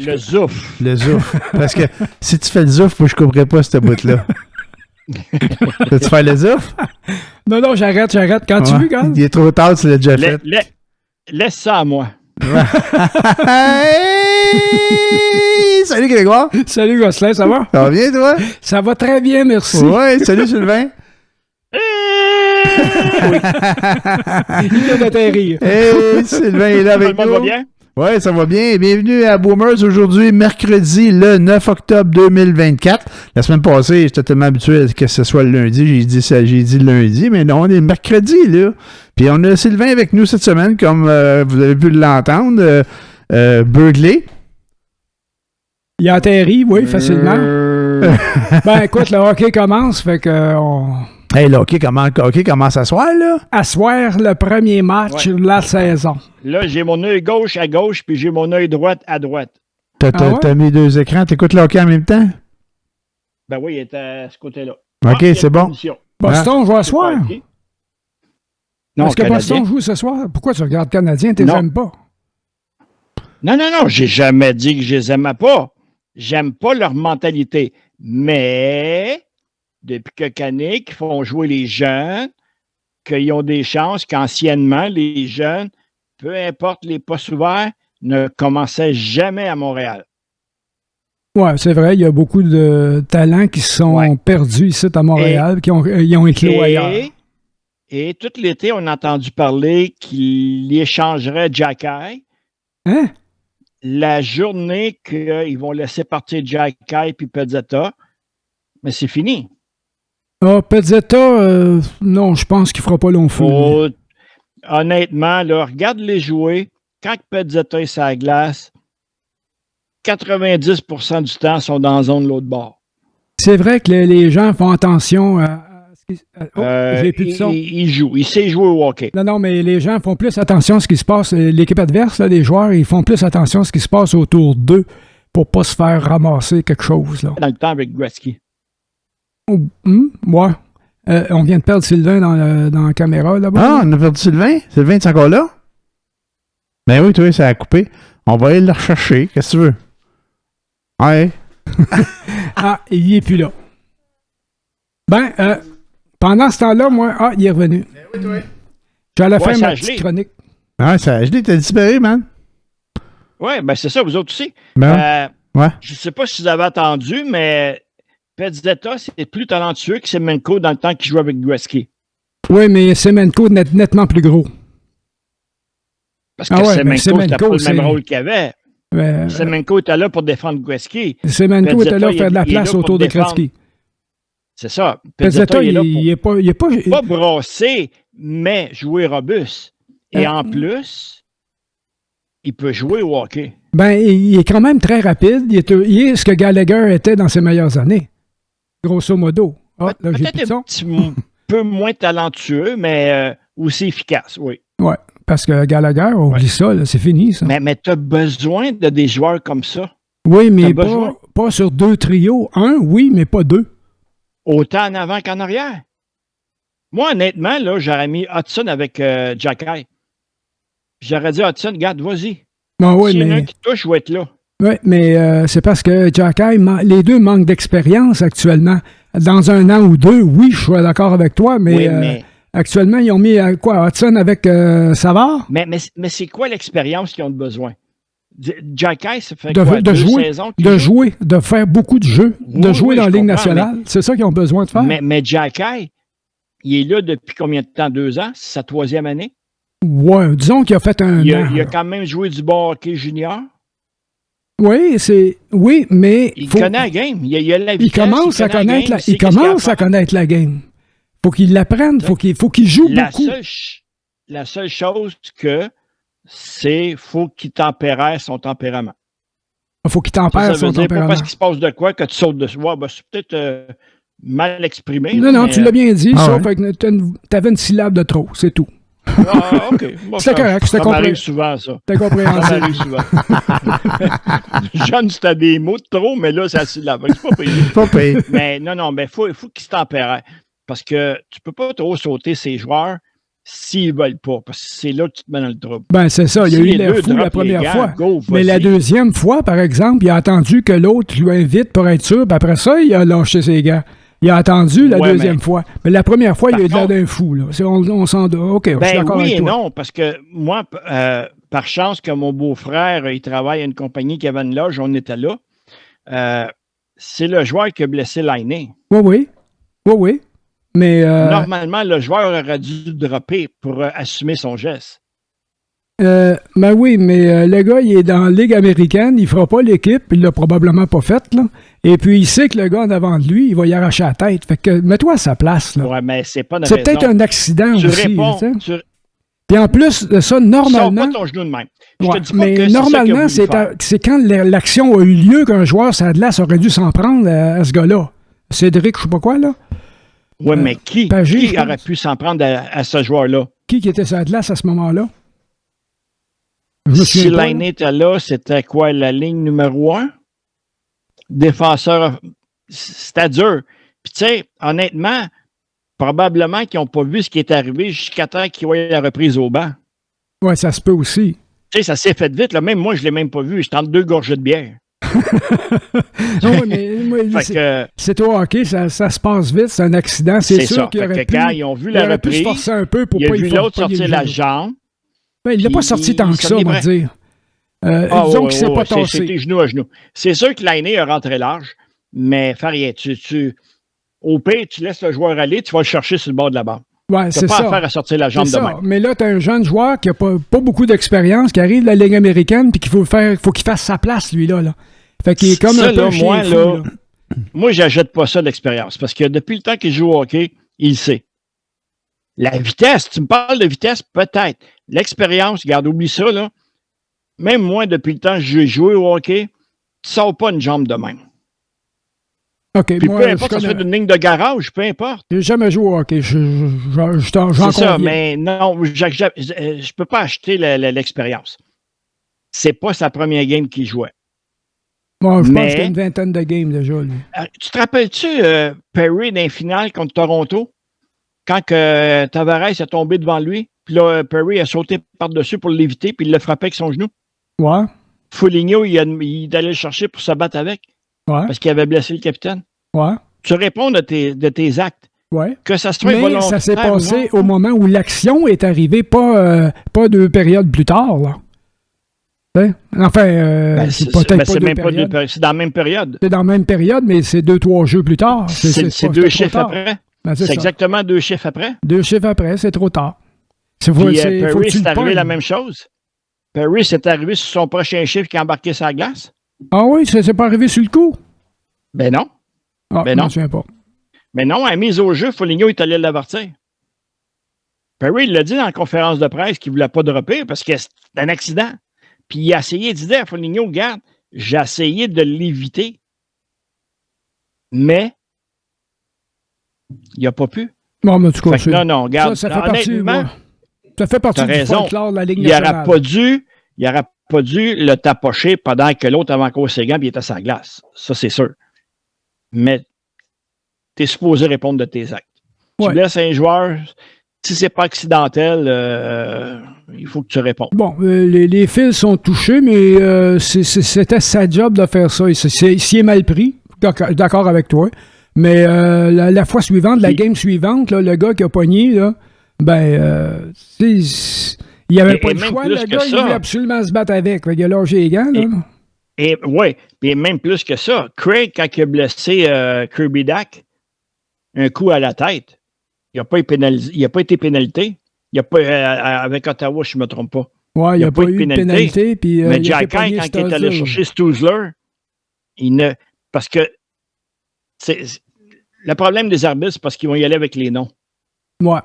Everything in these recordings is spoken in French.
Le zouf. Le zouf. Parce que si tu fais le zouf, moi, je ne couperais pas cette bout-là. Veux-tu faire le zouf? Non, j'arrête. Quand tu veux, quand? Il est trop tard, tu l'as déjà fait. Laisse ça à moi. Hey! Salut Grégoire! Salut Gosselin, ça va? Ça va bien, toi? Ça va très bien, merci. Ouais, salut Sylvain! Il vient d'atterrir. Hey, Sylvain est là avec nous. Tout le monde va bien? Oui, ça va bien. Bienvenue à Boomers. Aujourd'hui, mercredi, le 9 octobre 2024. La semaine passée, j'étais tellement habitué à que ce soit le lundi. J'ai dit lundi, mais non, on est mercredi, là. Puis on a Sylvain avec nous cette semaine, comme vous avez pu l'entendre. Burgley. Il a atterri, oui, facilement. Ben, écoute, le hockey commence, fait que... Hey, le hockey commence à soir, là? À soir, le premier match de la saison. Là, j'ai mon œil gauche à gauche, puis j'ai mon œil droite à droite. T'as mis deux écrans, t'écoutes le hockey en même temps? Ben oui, il est à ce côté-là. OK, c'est bon. Boston joue à soir? Non, est-ce que Boston joue ce soir? Pourquoi tu regardes Canadien? Tu les aimes pas? Non, j'ai jamais dit que je les aimais pas. J'aime pas leur mentalité. Mais... depuis quelques années qu'ils font jouer les jeunes, qu'ils ont des chances qu'anciennement, les jeunes, peu importe les postes ouverts, ne commençaient jamais à Montréal. Oui, c'est vrai, il y a beaucoup de talents qui se sont perdus ici à Montréal, qui ont éclos ailleurs. Et tout l'été, on a entendu parler qu'il échangerait Jacky. Hein? La journée qu'ils vont laisser partir Jacky puis Pezzetta, mais c'est fini. Ah, Pezzetta, non, je pense qu'il ne fera pas long feu. Honnêtement, là, regarde-les jouer. Quand Pezzetta est sur la glace, 90% du temps, ils sont dans la zone de l'autre bord. C'est vrai que les gens font attention à ce qui... j'ai plus de son. Il joue. Il sait jouer au hockey. Non, mais les gens font plus attention à ce qui se passe. L'équipe adverse, là, les joueurs, ils font plus attention à ce qui se passe autour d'eux pour ne pas se faire ramasser quelque chose. Là. Dans le temps avec Gretzky. Ouais. On vient de perdre Sylvain dans la caméra là-bas. Ah, on a perdu Sylvain? Sylvain, est encore là? Ben oui, toi, ça a coupé. On va aller le rechercher. Qu'est-ce que tu veux? Ouais. Il est plus là. Ben, pendant ce temps-là, moi, il est revenu. Ben oui, toi. J'allais faire ma petite chronique. Ah, ça a gelé, t'as disparu, man. Oui, ben c'est ça, vous autres aussi. Ben, ouais. Je ne sais pas si vous avez entendu, mais Pezzetta, c'est plus talentueux que Semenko dans le temps qu'il jouait avec Gretzky. Oui, mais Semenko est nettement plus gros. Parce que Semenko, c'était pas le même rôle qu'il avait. Semenko était là pour défendre Gretzky. Semenko était là pour faire de la place autour de Gretzky. C'est ça. Pezzetta, il est pas brosser, mais jouer robuste. Et en plus, il peut jouer au hockey. Ben, il est quand même très rapide. Il est ce que Gallagher était dans ses meilleures années. Grosso modo. Peut-être un petit peu moins talentueux, mais aussi efficace, oui. Oui, parce que Gallagher, oublie ça, là, c'est fini, ça. Mais tu as besoin de des joueurs comme ça. Oui, mais pas sur deux trios. Un, oui, mais pas deux. Autant en avant qu'en arrière. Moi, honnêtement, là, j'aurais mis Hudson avec Jacky. J'aurais dit Hudson, regarde, vas-y. Ben oui, s'il y en a un qui touche, je vais être là. Oui, mais c'est parce que Jacky, les deux manquent d'expérience actuellement. Dans un an ou deux, oui, je suis d'accord avec toi, mais actuellement, ils ont mis Hudson avec Savard? Mais c'est quoi l'expérience qu'ils ont besoin? Jacky, ça fait deux saisons de jouer, de faire beaucoup de jeux, de jouer dans la Ligue nationale. C'est ça qu'ils ont besoin de faire. Mais Jacky, il est là depuis combien de temps? 2 ans? C'est sa 3e année? Ouais, disons qu'il a fait un an. Il a quand même joué du bon hockey junior. Oui, mais... Il connaît la game. Il a la vitesse, il commence à connaître la game. Faut qu'il l'apprenne, faut qu'il joue beaucoup. La seule chose c'est faut qu'il tempère son tempérament. Faut qu'il tempère son tempérament. Pas parce qu'il se passe de quoi que tu sautes dessus. Ouais, c'est peut-être mal exprimé. Non, tu l'as bien dit, sauf que tu avais une syllabe de trop, c'est tout. Ah, OK. Bon, c'était correct, c'était compréhensible. Ça m'arrive souvent, ça. C'était compréhensible. Ça m'arrive souvent. Jeune, c'était des mots de trop, mais là, c'est la syllabe. C'est pas payé. Mais non, mais faut qu'il se tempère. Parce que tu peux pas trop sauter ces joueurs s'ils ne veulent pas, parce que c'est là que tu te mets dans le trouble. Ben, c'est ça. Il y a eu l'air fou la première fois. Mais la deuxième fois, par exemple, il a attendu que l'autre lui invite pour être sûr, puis après ça, il a lâché ses gars. Il a attendu la deuxième fois. Mais la première fois, il a eu l'air d'un fou. Là. On s'en doit. OK, je suis d'accord avec toi. Non, parce que moi, par chance que mon beau-frère, il travaille à une compagnie qui avait une loge, on était là. C'est le joueur qui a blessé Laine. Oui. Mais normalement, le joueur aurait dû dropper pour assumer son geste. Ben oui, mais le gars, il est dans la Ligue américaine, il fera pas l'équipe, il l'a probablement pas faite, là. Et puis, il sait que le gars en avant de lui, il va y arracher la tête. Fait que, mets-toi à sa place, là. Ouais, mais c'est pas une raison. C'est peut-être un accident tu aussi. Réponds, Puis en plus de ça, normalement... Sors pas ton genou de même. Mais normalement, c'est quand l'action a eu lieu qu'un joueur, ça de là, aurait dû s'en prendre à ce gars-là. Cédric, je sais pas quoi, là. Oui, mais qui aurait pu s'en prendre à ce joueur-là? Qui était sur la glace à ce moment-là? Si Laine était là, c'était quoi, la ligne numéro 1? Défenseur, c'était dur. Puis tu sais, honnêtement, probablement qu'ils n'ont pas vu ce qui est arrivé jusqu'à temps qu'ils voient la reprise au banc. Oui, ça se peut aussi. Tu sais, ça s'est fait vite. Là. Même moi, je ne l'ai même pas vu. J'étais entre 2 gorgées de bière. Non, mais c'est au hockey, ça se passe vite, c'est un accident, c'est sûr qu'il aurait pu. Quand ils ont vu la reprise, se forcer un peu pour il a vu l'autre sortir la jambe. Ben, il l'a pas sorti tant que ça, on va dire. Disons qu'il s'est pas tassé. C'était genou à genou. C'est sûr que Laine a rentré large, mais fais rien. Au pire, tu laisses le joueur aller, tu vas le chercher sur le bord de la barre. Ouais, tu n'as pas affaire à sortir la jambe de même. Mais là, tu as un jeune joueur qui n'a pas beaucoup d'expérience, qui arrive de la Ligue américaine, puis qu'il faut qu'il fasse sa place, lui-là. Fait qu'il est comme un peu chien fou. Moi, j'achète pas ça d'expérience, parce que depuis le temps qu'il joue au hockey, il sait. La vitesse, tu me parles de vitesse, peut-être. L'expérience, regarde, oublie ça, là. Même moi, depuis le temps que j'ai joué au hockey, tu ne sors pas une jambe de même. OK, puis peu importe, ça se fait d'une ligne de garage, peu importe. J'ai jamais joué au hockey, j'en c'est ça, mais non, je peux pas acheter l'expérience. C'est pas sa première game qu'il jouait. Bon, je pense qu'il y a une vingtaine de games déjà, lui. Tu te rappelles-tu Perry dans les finales contre Toronto? Quand Tavares est tombé devant lui, puis là, Perry a sauté par-dessus pour l'éviter, puis il l'a frappé avec son genou. Ouais. Foligno, il allait le chercher pour se battre avec. Ouais. Parce qu'il avait blessé le capitaine. Ouais. Tu réponds de tes actes. Ouais. Que ça se soit volontaire. Mais ça s'est passé au moment où l'action est arrivée, pas 2 périodes plus tard, là. Enfin, c'est peut-être pas deux périodes. C'est dans la même période. C'est dans la même période, mais c'est 2-3 jeux plus tard. C'est 2 chiffres après. Ben, c'est exactement 2 chiffres après. 2 chiffres après, c'est trop tard. Perry, c'est arrivé la même chose. Perry, c'est arrivé sur son prochain chiffre qui a embarqué sa glace. Ah oui, ça s'est pas arrivé sur le coup? Ben non. Ah, ben non. Je ne pas. Mais non, à mise au jeu, Foligno est allé l'avertir. Perry, il l'a dit dans la conférence de presse qu'il ne voulait pas dropper parce que c'est un accident. Puis il a essayé de dire à Foligno, regarde, j'ai essayé de l'éviter. Mais il n'a pas pu. Non, mais en tout cas, non, regarde, ça fait partie du folklore de la Ligue nationale. Il n'aurait pas dû le tapocher pendant que l'autre avait encore ses gants et il était à sa glace. Ça, c'est sûr. Mais tu es supposé répondre de tes actes. Ouais. Tu laisses un joueur, si c'est pas accidentel, il faut que tu répondes. Bon, les fils sont touchés, mais c'était sa job de faire ça. S'il est mal pris, d'accord avec toi. Mais la fois suivante, la game suivante, là, le gars qui a pogné, là, il n'y avait pas le choix. Le gars, il voulait absolument se battre avec. Il a lâché les gants. Oui, et même plus que ça. Craig, quand il a blessé Kirby Dach, un coup à la tête, il n'a pas été pénalité. Avec Ottawa, je ne me trompe pas. Oui, il n'y a pas eu de pénalité. Puis, mais Jack quand il est allé chercher Stützle, parce que le problème des arbitres, c'est parce qu'ils vont y aller avec les noms. Oui.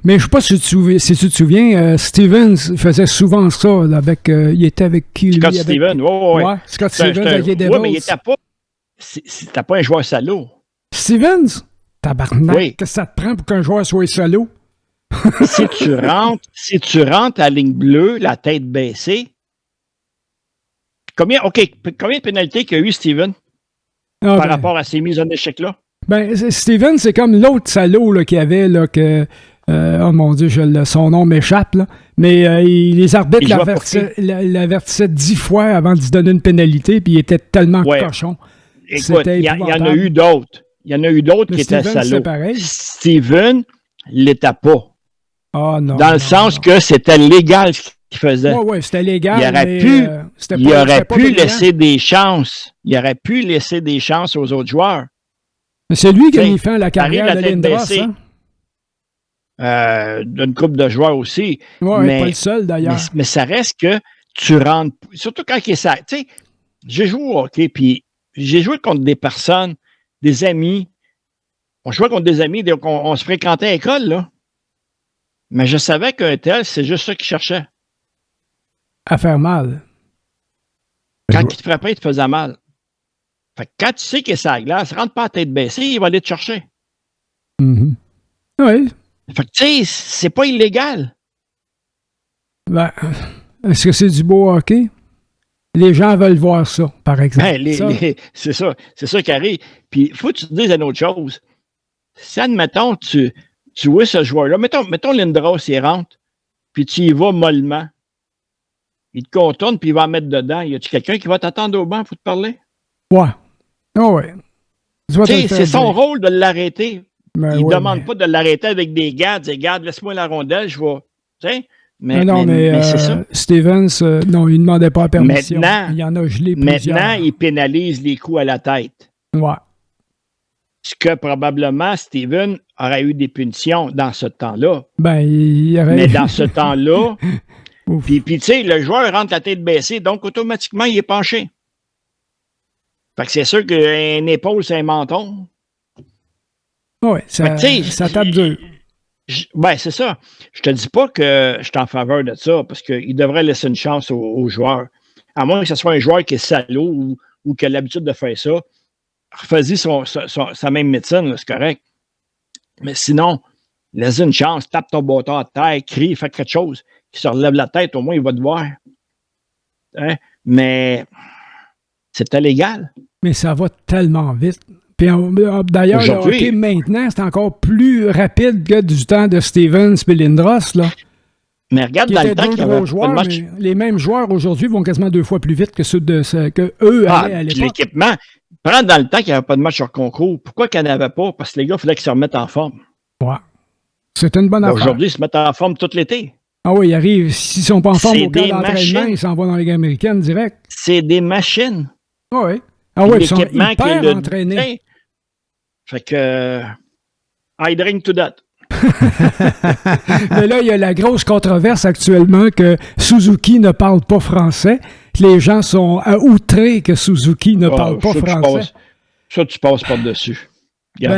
Mais je ne sais pas si tu te souviens, Stevens faisait souvent ça. Là, il était avec qui? Scott Stevens, oui. Ouais, Scott Stevens avec les Devils. Oui, mais il n'était pas... C'était pas un joueur salaud. Stevens? Tabarnak, oui. Qu'est-ce que ça te prend pour qu'un joueur soit salaud? si tu rentres à la ligne bleue, la tête baissée, combien de pénalités qu'il y a eu, Steven, par rapport à ces mises en échec-là? Ben, Steven, c'est comme l'autre salaud là, qu'il y avait, là, que oh mon Dieu, son nom m'échappe, là. Mais les arbitres l'avertissaient 10 fois avant de se donner une pénalité, puis il était tellement cochon. Écoute, il y en a eu d'autres. Il y en a eu d'autres qui étaient salauds. Steven l'était pas. Oh, non, dans le sens que c'était légal ce qu'il faisait. Oui, c'était légal. Il aurait pu laisser des chances. Il aurait pu laisser des chances aux autres joueurs. Mais c'est lui qui a mis fin à la carrière de Lindros, d'une couple de joueurs aussi. Oui, pas le seul d'ailleurs. Mais ça reste que tu rentres. Surtout quand il est ça. Tu sais, j'ai joué au hockey, puis j'ai joué contre des personnes, des amis. On jouait contre des amis, donc on se fréquentait à l'école, là. Mais je savais qu'un tel, c'est juste ça qu'il cherchait. À faire mal. Quand il te frappait, il te faisait mal. Fait que quand tu sais qu'il est sur la glace, rentre pas à tête baissée, il va aller te chercher. Mm-hmm. Oui. Fait que tu sais, c'est pas illégal. Ben, est-ce que c'est du beau hockey? Les gens veulent voir ça, par exemple. C'est ça qui arrive. Puis, il faut que tu te dises une autre chose. Si, admettons, tu vois ce joueur-là, mettons Lindros, il rentre, puis tu y vas mollement. Il te contourne, puis il va en mettre dedans. Y a-tu quelqu'un qui va t'attendre au banc pour te parler? Ouais. Oh, ouais. C'est son rôle de l'arrêter. Ben, il ne demande pas de l'arrêter avec des gars. Il dit, regarde, laisse-moi la rondelle, je vais. Tu sais? Mais c'est ça. Stevens, non, il ne demandait pas la permission. Maintenant, il y en a gelé plusieurs. Maintenant, il pénalise les coups à la tête. Ouais. Ce que probablement Steven aurait eu des punitions dans ce temps-là. Ben, Mais dans ce temps-là, puis tu sais, le joueur rentre la tête baissée, donc automatiquement, il est penché. Fait que c'est sûr qu'une épaule, c'est un menton. Oui, ça tape dur. Ben, c'est ça. Je te dis pas que je suis en faveur de ça, parce qu'il devrait laisser une chance aux joueurs. À moins que ce soit un joueur qui est salaud ou qui a l'habitude de faire ça. Refais-y sa même médecine, là, c'est correct. Mais sinon, laisse une chance, tape ton bâton à terre, crie, fais quelque chose, qui se relève la tête, au moins il va te voir. Hein? Mais c'était légal. Mais ça va tellement vite. Puis d'ailleurs, le hockey maintenant, c'est encore plus rapide que du temps de Stevens et Lindros, là. Mais regarde dans le temps qu'il y avait joueurs, pas de match. Les mêmes joueurs aujourd'hui vont quasiment 2 fois plus vite que ceux que eux allaient à l'époque. L'équipement, prends dans le temps qu'il n'y avait pas de match sur concours. Pourquoi qu'il n'y en avait pas? Parce que les gars, il fallait qu'ils se remettent en forme. Ouais. C'est une bonne affaire. Aujourd'hui, ils se mettent en forme tout l'été. Ah oui, ils arrivent. S'ils ne sont pas en forme au camp d'entraînement, ils s'en vont dans les Ligue américaine direct. C'est des machines. Ah oui. Ah oui, ils sont hyper entraînés. Fait que I drink to that. Mais là, il y a la grosse controverse actuellement que Suzuki ne parle pas français. Les gens sont outrés que Suzuki ne parle pas français. Tu passes par-dessus. Il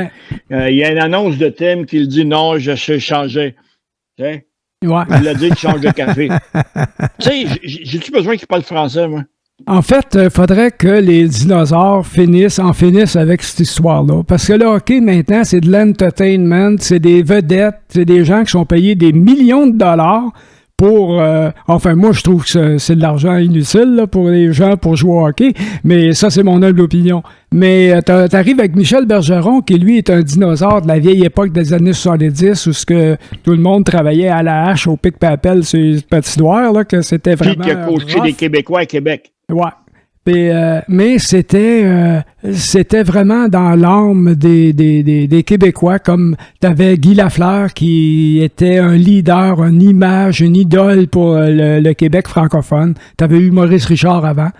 y a une annonce de Tim qui dit non, je sais changer. Ouais. Il a dit qu'il change de café. Tu sais, j'ai-tu besoin qu'il parle français, moi? En fait, il faudrait que les dinosaures en finissent avec cette histoire-là. Parce que le hockey, maintenant, c'est de l'entertainment, c'est des vedettes, c'est des gens qui sont payés des millions de dollars pour... enfin, moi, je trouve que c'est de l'argent inutile là, pour les gens pour jouer au hockey, mais ça, c'est mon humble opinion. Mais t'arrives avec Michel Bergeron, qui, lui, est un dinosaure de la vieille époque des années 70, où ce que tout le monde travaillait à la hache, au pic-papel, sur les patinoires, là, que c'était vraiment... Puis qui a coaché des Québécois à Québec. Ouais. Mais c'était vraiment dans l'âme des Québécois, comme t'avais Guy Lafleur qui était un leader, une image, une idole pour le Québec francophone. T'avais eu Maurice Richard avant.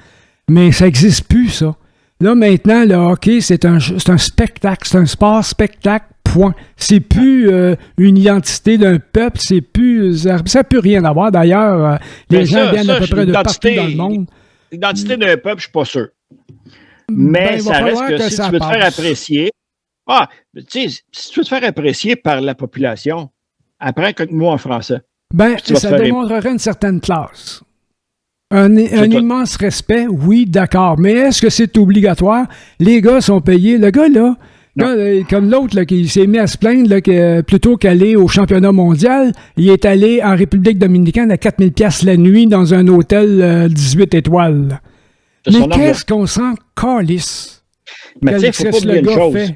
Mais ça n'existe plus, ça. Là, maintenant, le hockey, c'est un spectacle, c'est un sport-spectacle, point. C'est plus une identité d'un peuple, ça n'a plus rien à voir. D'ailleurs, les gens viennent à peu près de partout dans le monde. L'identité d'un peuple, je ne suis pas sûr. Mais ça reste que si tu veux te faire apprécier... tu sais, si tu veux te faire apprécier par la population, apprends quelques mots en français. Ça démontrerait une certaine classe. Un immense respect, oui, d'accord. Mais est-ce que c'est obligatoire? Les gars sont payés. Le gars, là, comme l'autre là, qui s'est mis à se plaindre là, que plutôt qu'aller au championnat mondial, il est allé en République dominicaine à 4000 $ la nuit dans un hôtel 18 étoiles. Mais qu'est-ce qu'on s'en calisse? Mais tu sais, il faut pas oublier une chose.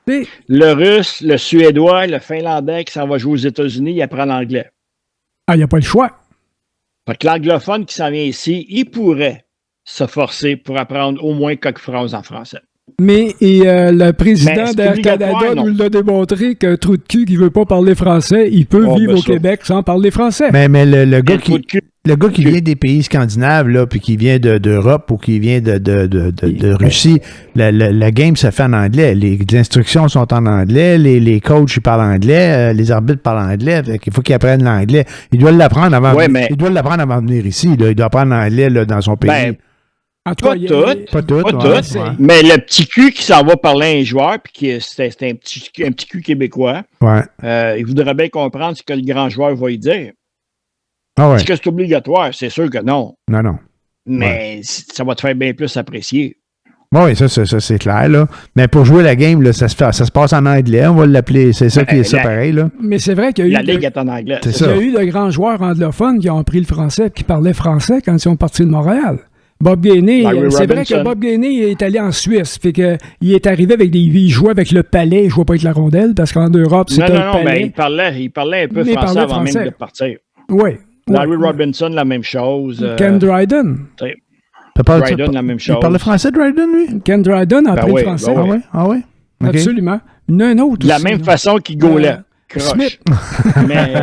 Le russe, le suédois, le finlandais qui s'en va jouer aux États-Unis, il apprend l'anglais. Ah, il n'y a pas le choix. Fait que l'anglophone qui s'en vient ici, il pourrait se forcer pour apprendre au moins quelques phrases en français. Mais le président d'Air Canada nous l'a démontré qu'un trou de cul qui ne veut pas parler français, il peut vivre au Québec sans parler français. Mais le gars qui vient des pays scandinaves, là, puis qui vient d'Europe ou qui vient de Russie, la game se fait en anglais. Les instructions sont en anglais, les coachs ils parlent anglais, les arbitres parlent anglais. Il faut qu'ils apprennent l'anglais. Il doit l'apprendre avant, de venir ici. Là. Il doit apprendre l'anglais là, dans son pays. En tout cas, pas tout. Ouais. Mais le petit cul qui s'en va parler à un joueur, puis c'est un petit cul québécois, il voudrait bien comprendre ce que le grand joueur va y dire. Est-ce que c'est obligatoire? C'est sûr que non. Non. Mais ça va te faire bien plus apprécier. Oui, ça c'est clair. Là. Mais pour jouer la game, là, ça se passe en anglais. On va l'appeler. C'est ça qui est ça pareil. Là. Mais c'est vrai qu'il y a eu. La ligue est en anglais. Il y a eu de grands joueurs anglophones qui ont appris le français et qui parlaient français quand ils sont partis de Montréal. Bob Gainey, c'est vrai que Bob Gainey est allé en Suisse. Fait que, il est arrivé il jouait avec le palais, il jouait pas avec la rondelle, parce qu'en Europe, c'était un palais. Mais il parlait un peu français avant même de partir. Oui. Larry Robinson, la même chose. Ken Dryden. Dryden, la même chose. Il parlait français, Dryden, lui? Ken Dryden a appris le français. Ah oui? Okay. Absolument. Il y en a un autre de la même façon qu'il gaulait. Smith. mais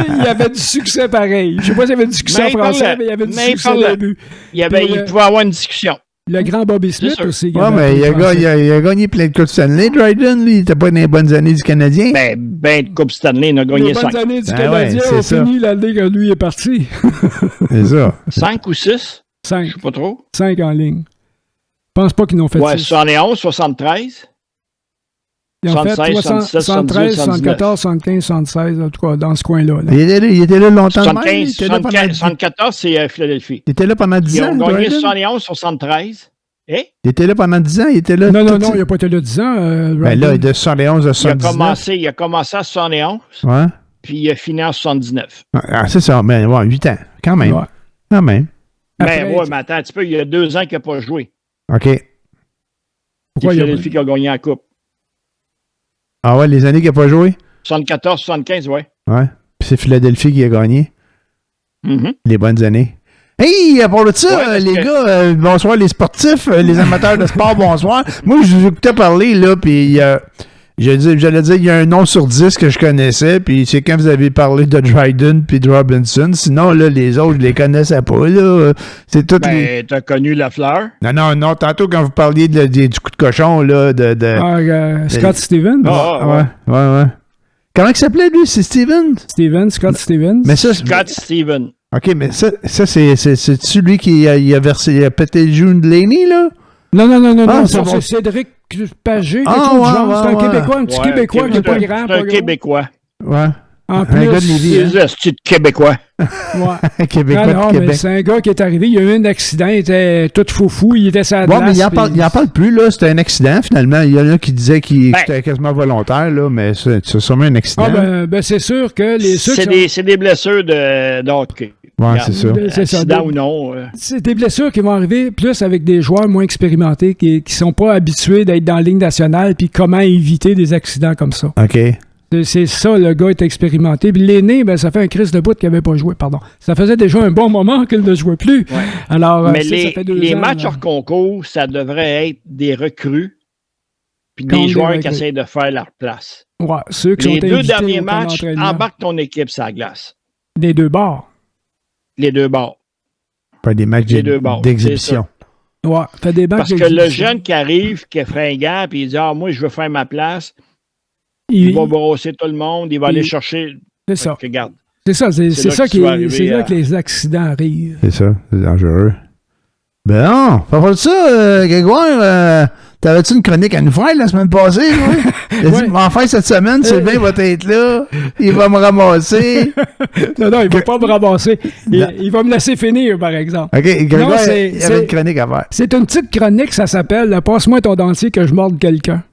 il y avait du succès pareil. Je ne sais pas s'il y avait du succès en français, mais il y avait du succès au début. Il pouvait avoir une discussion. Le grand Bobby Smith aussi. Oui, mais il a gagné plein de Coupes Stanley, Dryden. Il n'était pas dans les bonnes années du Canadien. Ben de Coupes Stanley, il a gagné 5. Les bonnes années du Canadien ont fini l'année quand lui est parti. C'est ça. 5 ou 6? 5. Je ne sais pas trop. 5 en ligne. Je pense pas qu'ils n'ont fait 6. 71, 73. Ils ont fait 73, 74, 75, 76, en tout cas, dans ce coin-là. Là. Il était là longtemps. 74, c'est Philadelphie. Il était là pendant 10 ans. Ils ont gagné 71, 73. Il était là pendant 10 ans. Il était là non, il n'a pas été là 10 ans. Ben là, il est de 71 à 79. Il a commencé à 71. Ouais. Puis il a fini en 79. Ah, c'est ça. Mais 8 ans. Quand même. Ouais. Quand même. Mais attends un petit peu. Il y a 2 ans qu'il n'a pas joué. OK. Pourquoi il y a Philadelphie qui a gagné la Coupe? Ah ouais, les années qu'il n'a pas joué? 74, 75, ouais. Ouais. Puis c'est Philadelphie qui a gagné. Les bonnes années. Hey, à part de ça, les gars, bonsoir les sportifs, les amateurs de sport, bonsoir. Moi, je vous écoutais parler, là, puis j'allais dire, il y a un nom sur 10 que je connaissais, puis c'est quand vous avez parlé de Dryden puis de Robinson. Sinon, là, les autres, je les connaissais pas, là. C'est tout. T'as connu Lafleur? Non, tantôt, quand vous parliez du coup de cochon, là, Scott Stevens? Ouais. Comment il s'appelait, lui? C'est Stevens? Scott Stevens. Mais ça, Scott Stevens. OK, mais ça c'est celui qui il a pété le genou de Laney, là? Non, c'est Cédric Pagé, c'est un Québécois, un petit Québécois qui n'est pas grand. C'est un Québécois. Ouais. En plus, un gars de Lévis, c'est Québécois. Ouais. Québécois de Québec. Mais c'est un gars qui est arrivé, il y a eu un accident, il était tout foufou, il était sur la glace. Ouais, mais il en parle plus, là. C'était un accident, finalement. Il y en a qui disaient qu'il était quasiment volontaire, là, mais c'est sûrement un accident. C'est sûr que c'est des blessures de hockey. Ouais, c'est ça. Accident ou non. C'est des blessures qui vont arriver plus avec des joueurs moins expérimentés qui sont pas habitués d'être dans la ligne nationale, puis comment éviter des accidents comme ça. OK. C'est ça, le gars est expérimenté. Puis l'aîné, ça fait un Christ de bout qu'il n'avait pas joué, pardon. Ça faisait déjà un bon moment qu'il ne jouait plus. Ouais. Alors, mais ça fait 2 ans, matchs hors concours, ça devrait être des recrues puis des joueurs qui essaient de faire leur place. Ouais, ceux qui les 2 derniers matchs, embarque ton équipe sur la glace. Des 2 bords. Les 2 bords. Pas des matchs d'exhibition. Ouais, fait des matchs d'exhibition. Parce que le jeune qui arrive, qui est fringant, puis il dit « Ah, moi, je veux faire ma place », il va brosser tout le monde, il va aller chercher... C'est ça. Regarde. C'est ça, c'est là que les accidents arrivent. C'est ça, c'est dangereux. Ben non, pas pour ça, Grégoire, t'avais-tu une chronique à nous faire la semaine passée, oui? Il a dit, en fait, cette semaine, Sylvain va être là, il va me ramasser. Non, il va pas me ramasser. Il va me laisser finir, par exemple. OK, Grégoire, il y avait une chronique à faire. C'est une petite chronique, ça s'appelle « Passe-moi ton dentier que je morde quelqu'un ».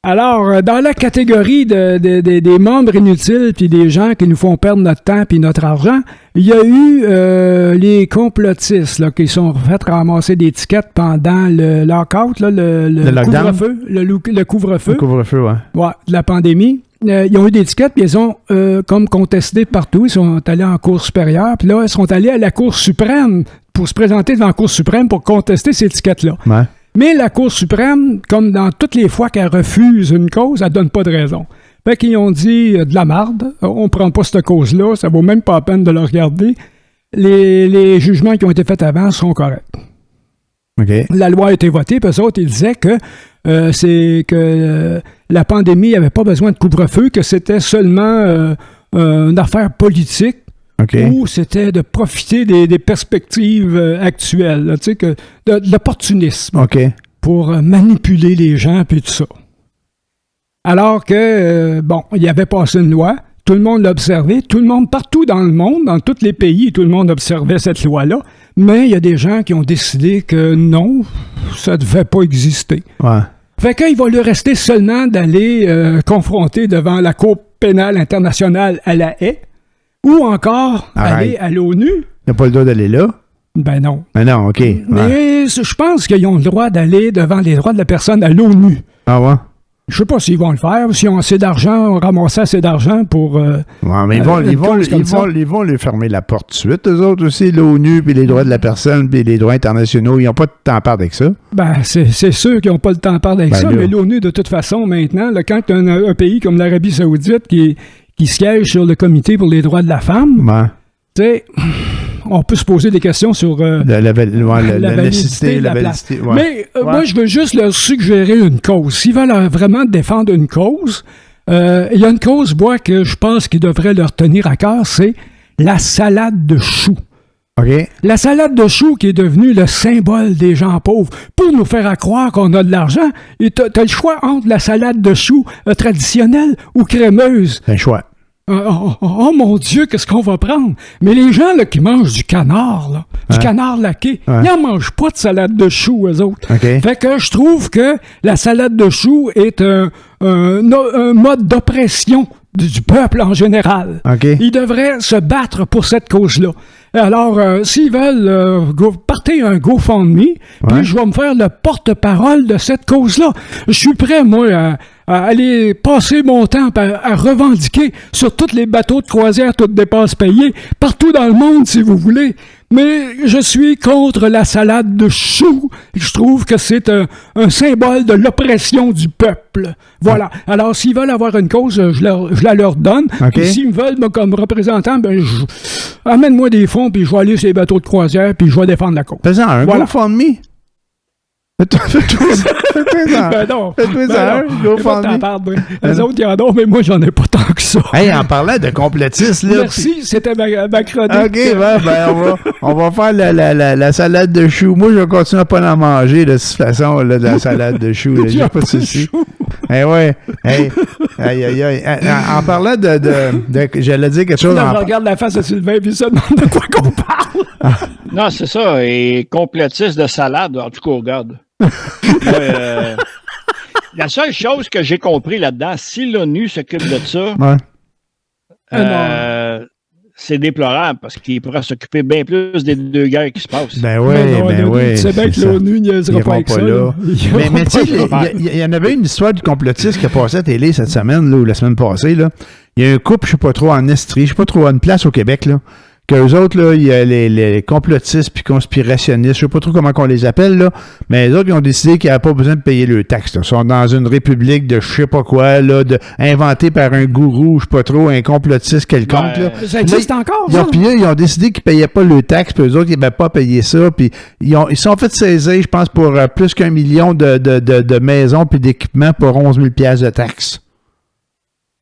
Alors, dans la catégorie des membres inutiles puis des gens qui nous font perdre notre temps puis notre argent, il y a eu les complotistes là, qui sont fait ramasser des tickets pendant le lockout, là, le couvre-feu. Le couvre-feu. Le couvre-feu, oui. Ouais, de la pandémie. Ils ont eu des tickets, puis ils ont comme contesté partout. Ils sont allés en Cour supérieure, puis là, ils sont allés à la Cour suprême pour se présenter devant la Cour suprême pour contester ces tickets-là. Ouais. Mais la Cour suprême, comme dans toutes les fois qu'elle refuse une cause, elle donne pas de raison. Fait qu'ils ont dit de la marde, on prend pas cette cause-là, ça vaut même pas la peine de le regarder. Les jugements qui ont été faits avant sont corrects. Okay. La loi a été votée, puis eux autres, ils disaient que la pandémie n'avait pas besoin de couvre-feu, que c'était seulement une affaire politique. Okay. Ou c'était de profiter des perspectives actuelles, là, tu sais, de l'opportunisme pour manipuler les gens puis tout ça. Alors que, il avait passé une loi, tout le monde l'a observé, tout le monde, partout dans le monde, dans tous les pays, tout le monde observait cette loi-là, mais il y a des gens qui ont décidé que non, ça ne devait pas exister. Ouais. Fait qu'il va lui rester seulement d'aller confronter devant la Cour pénale internationale à La Haye, ou encore aller à l'ONU. Il n'a pas le droit d'aller là? Ben non. Ben non, OK. Ouais. Mais je pense qu'ils ont le droit d'aller devant les droits de la personne à l'ONU. Ah ouais? Je sais pas s'ils vont le faire, s'ils ont assez d'argent, ramasser assez d'argent pour... ouais, mais ils vont lui fermer la porte tout de suite, eux autres aussi, l'ONU, puis les droits de la personne, puis les droits internationaux. Ils n'ont pas de temps à perdre avec ça. Ben, c'est sûr qu'ils n'ont pas le temps à perdre avec ça, là. Mais l'ONU, de toute façon, maintenant, là, quand tu as un pays comme l'Arabie Saoudite qui siège sur le comité pour les droits de la femme, tu sais, on peut se poser des questions sur la validité, la validité. Ouais. Mais moi, je veux juste leur suggérer une cause. S'ils veulent vraiment défendre une cause, il y a une cause, moi, que je pense qu'ils devraient leur tenir à cœur, c'est la salade de choux. Okay. La salade de choux qui est devenue le symbole des gens pauvres pour nous faire croire qu'on a de l'argent. Et t'as le choix entre la salade de choux traditionnelle ou crémeuse. C'est un choix. Oh mon Dieu, qu'est-ce qu'on va prendre? Mais les gens là, qui mangent du canard, là, du canard laqué, ils n'en mangent pas de salade de choux, eux autres. Okay. Fait que je trouve que la salade de choux est un mode d'oppression du peuple en général. Okay. Ils devraient se battre pour cette cause-là. Alors, s'ils veulent, partez un GoFundMe, puis je vais me faire le porte-parole de cette cause-là. Je suis prêt, moi, à aller passer mon temps à revendiquer sur tous les bateaux de croisière, toutes dépenses payées, partout dans le monde, si vous voulez. Mais je suis contre la salade de choux. Je trouve que c'est un symbole de l'oppression du peuple. Voilà. Alors, s'ils veulent avoir une cause, je la leur donne. Okay. Et s'ils me veulent, moi, comme représentant, amène-moi des fonds, puis je vais aller sur les bateaux de croisière, puis je vais défendre la cause. Fais-en un GoFundMe. Fais-toi ça. Ben non. Fais-toi ça. GoFundMe. Les autres, il y en a, mais moi, j'en ai pas tant que ça. Hey, en parlant de complotistes, là. Merci, c'était ma chronique. OK, on va faire la salade de choux. Moi, je vais continuer à pas en manger de toute façon, là, de la salade de choux. J'ai pas de souci. Eh ouais. Hey, aïe. En parlant de j'allais dire quelque chose. Là, je regarde la face de Sylvain, puis ça demande de quoi qu'on parle. Non, c'est ça. Et complotiste de salade, en tout cas, regarde. La seule chose que j'ai compris là-dedans, si l'ONU s'occupe de ça, c'est déplorable parce qu'il pourra s'occuper bien plus des deux guerres qui se passent. Ben oui. C'est bien que l'ONU n'y sera pas avec ça. Mais tu sais, il y en avait une histoire du complotiste qui a passé à la télé cette semaine, là, ou la semaine passée. Là. Il y a un couple, je ne sais pas trop, en Estrie, je ne sais pas trop, à une place au Québec, là. Qu'eux autres, là, il y a les complotistes puis conspirationnistes, je sais pas trop comment on les appelle, là, mais les autres, ils ont décidé qu'ils n'avaient pas besoin de payer leurs taxes. Ils sont dans une république de je sais pas quoi, là, inventée par un gourou, je sais pas trop, un complotiste quelconque. Là. Ça existe encore, ça? Puis ils ont décidé qu'ils payaient pas leurs taxes, puis eux autres, ils n'avaient pas payé ça, puis ils sont fait saisir, je pense, pour plus qu'1 million de maisons puis d'équipements pour 11 000 $ de taxes.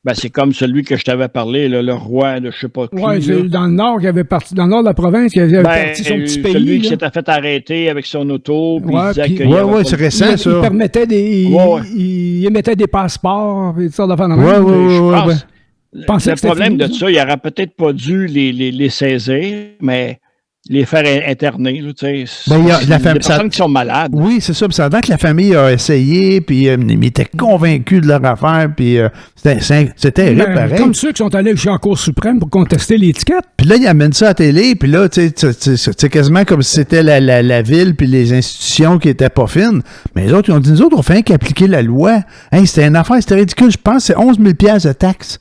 Ben, c'est comme celui que je t'avais parlé, là, le roi de je sais pas qui. Oui, c'est dans le nord qui avait parti, dans le nord de la province, qui avait parti son petit pays. Celui qui s'était fait arrêter avec son auto. Puis il disait oui, c'est récent, ça. Il permettait il émettait des passeports, et toutes sortes d'affaires. Oui. Le problème de ça, il n'aurait peut-être pas dû les saisir, mais les faire interner. Là, il y a des personnes qui sont malades. Oui, c'est ça. Puis ça a l'air que la famille a essayé, puis ils étaient convaincus de leur affaire, puis c'était terrible, pareil. Comme ceux qui sont allés chez la Cour suprême pour contester l'étiquette. Puis là, ils amènent ça à la télé, puis là, c'est quasiment comme si c'était la ville puis les institutions qui étaient pas fines. Mais les autres, ils ont dit, nous autres, on fait qu'appliquer la loi. Hey, c'était une affaire, c'était ridicule. Je pense que c'est 11 000 $ de taxes.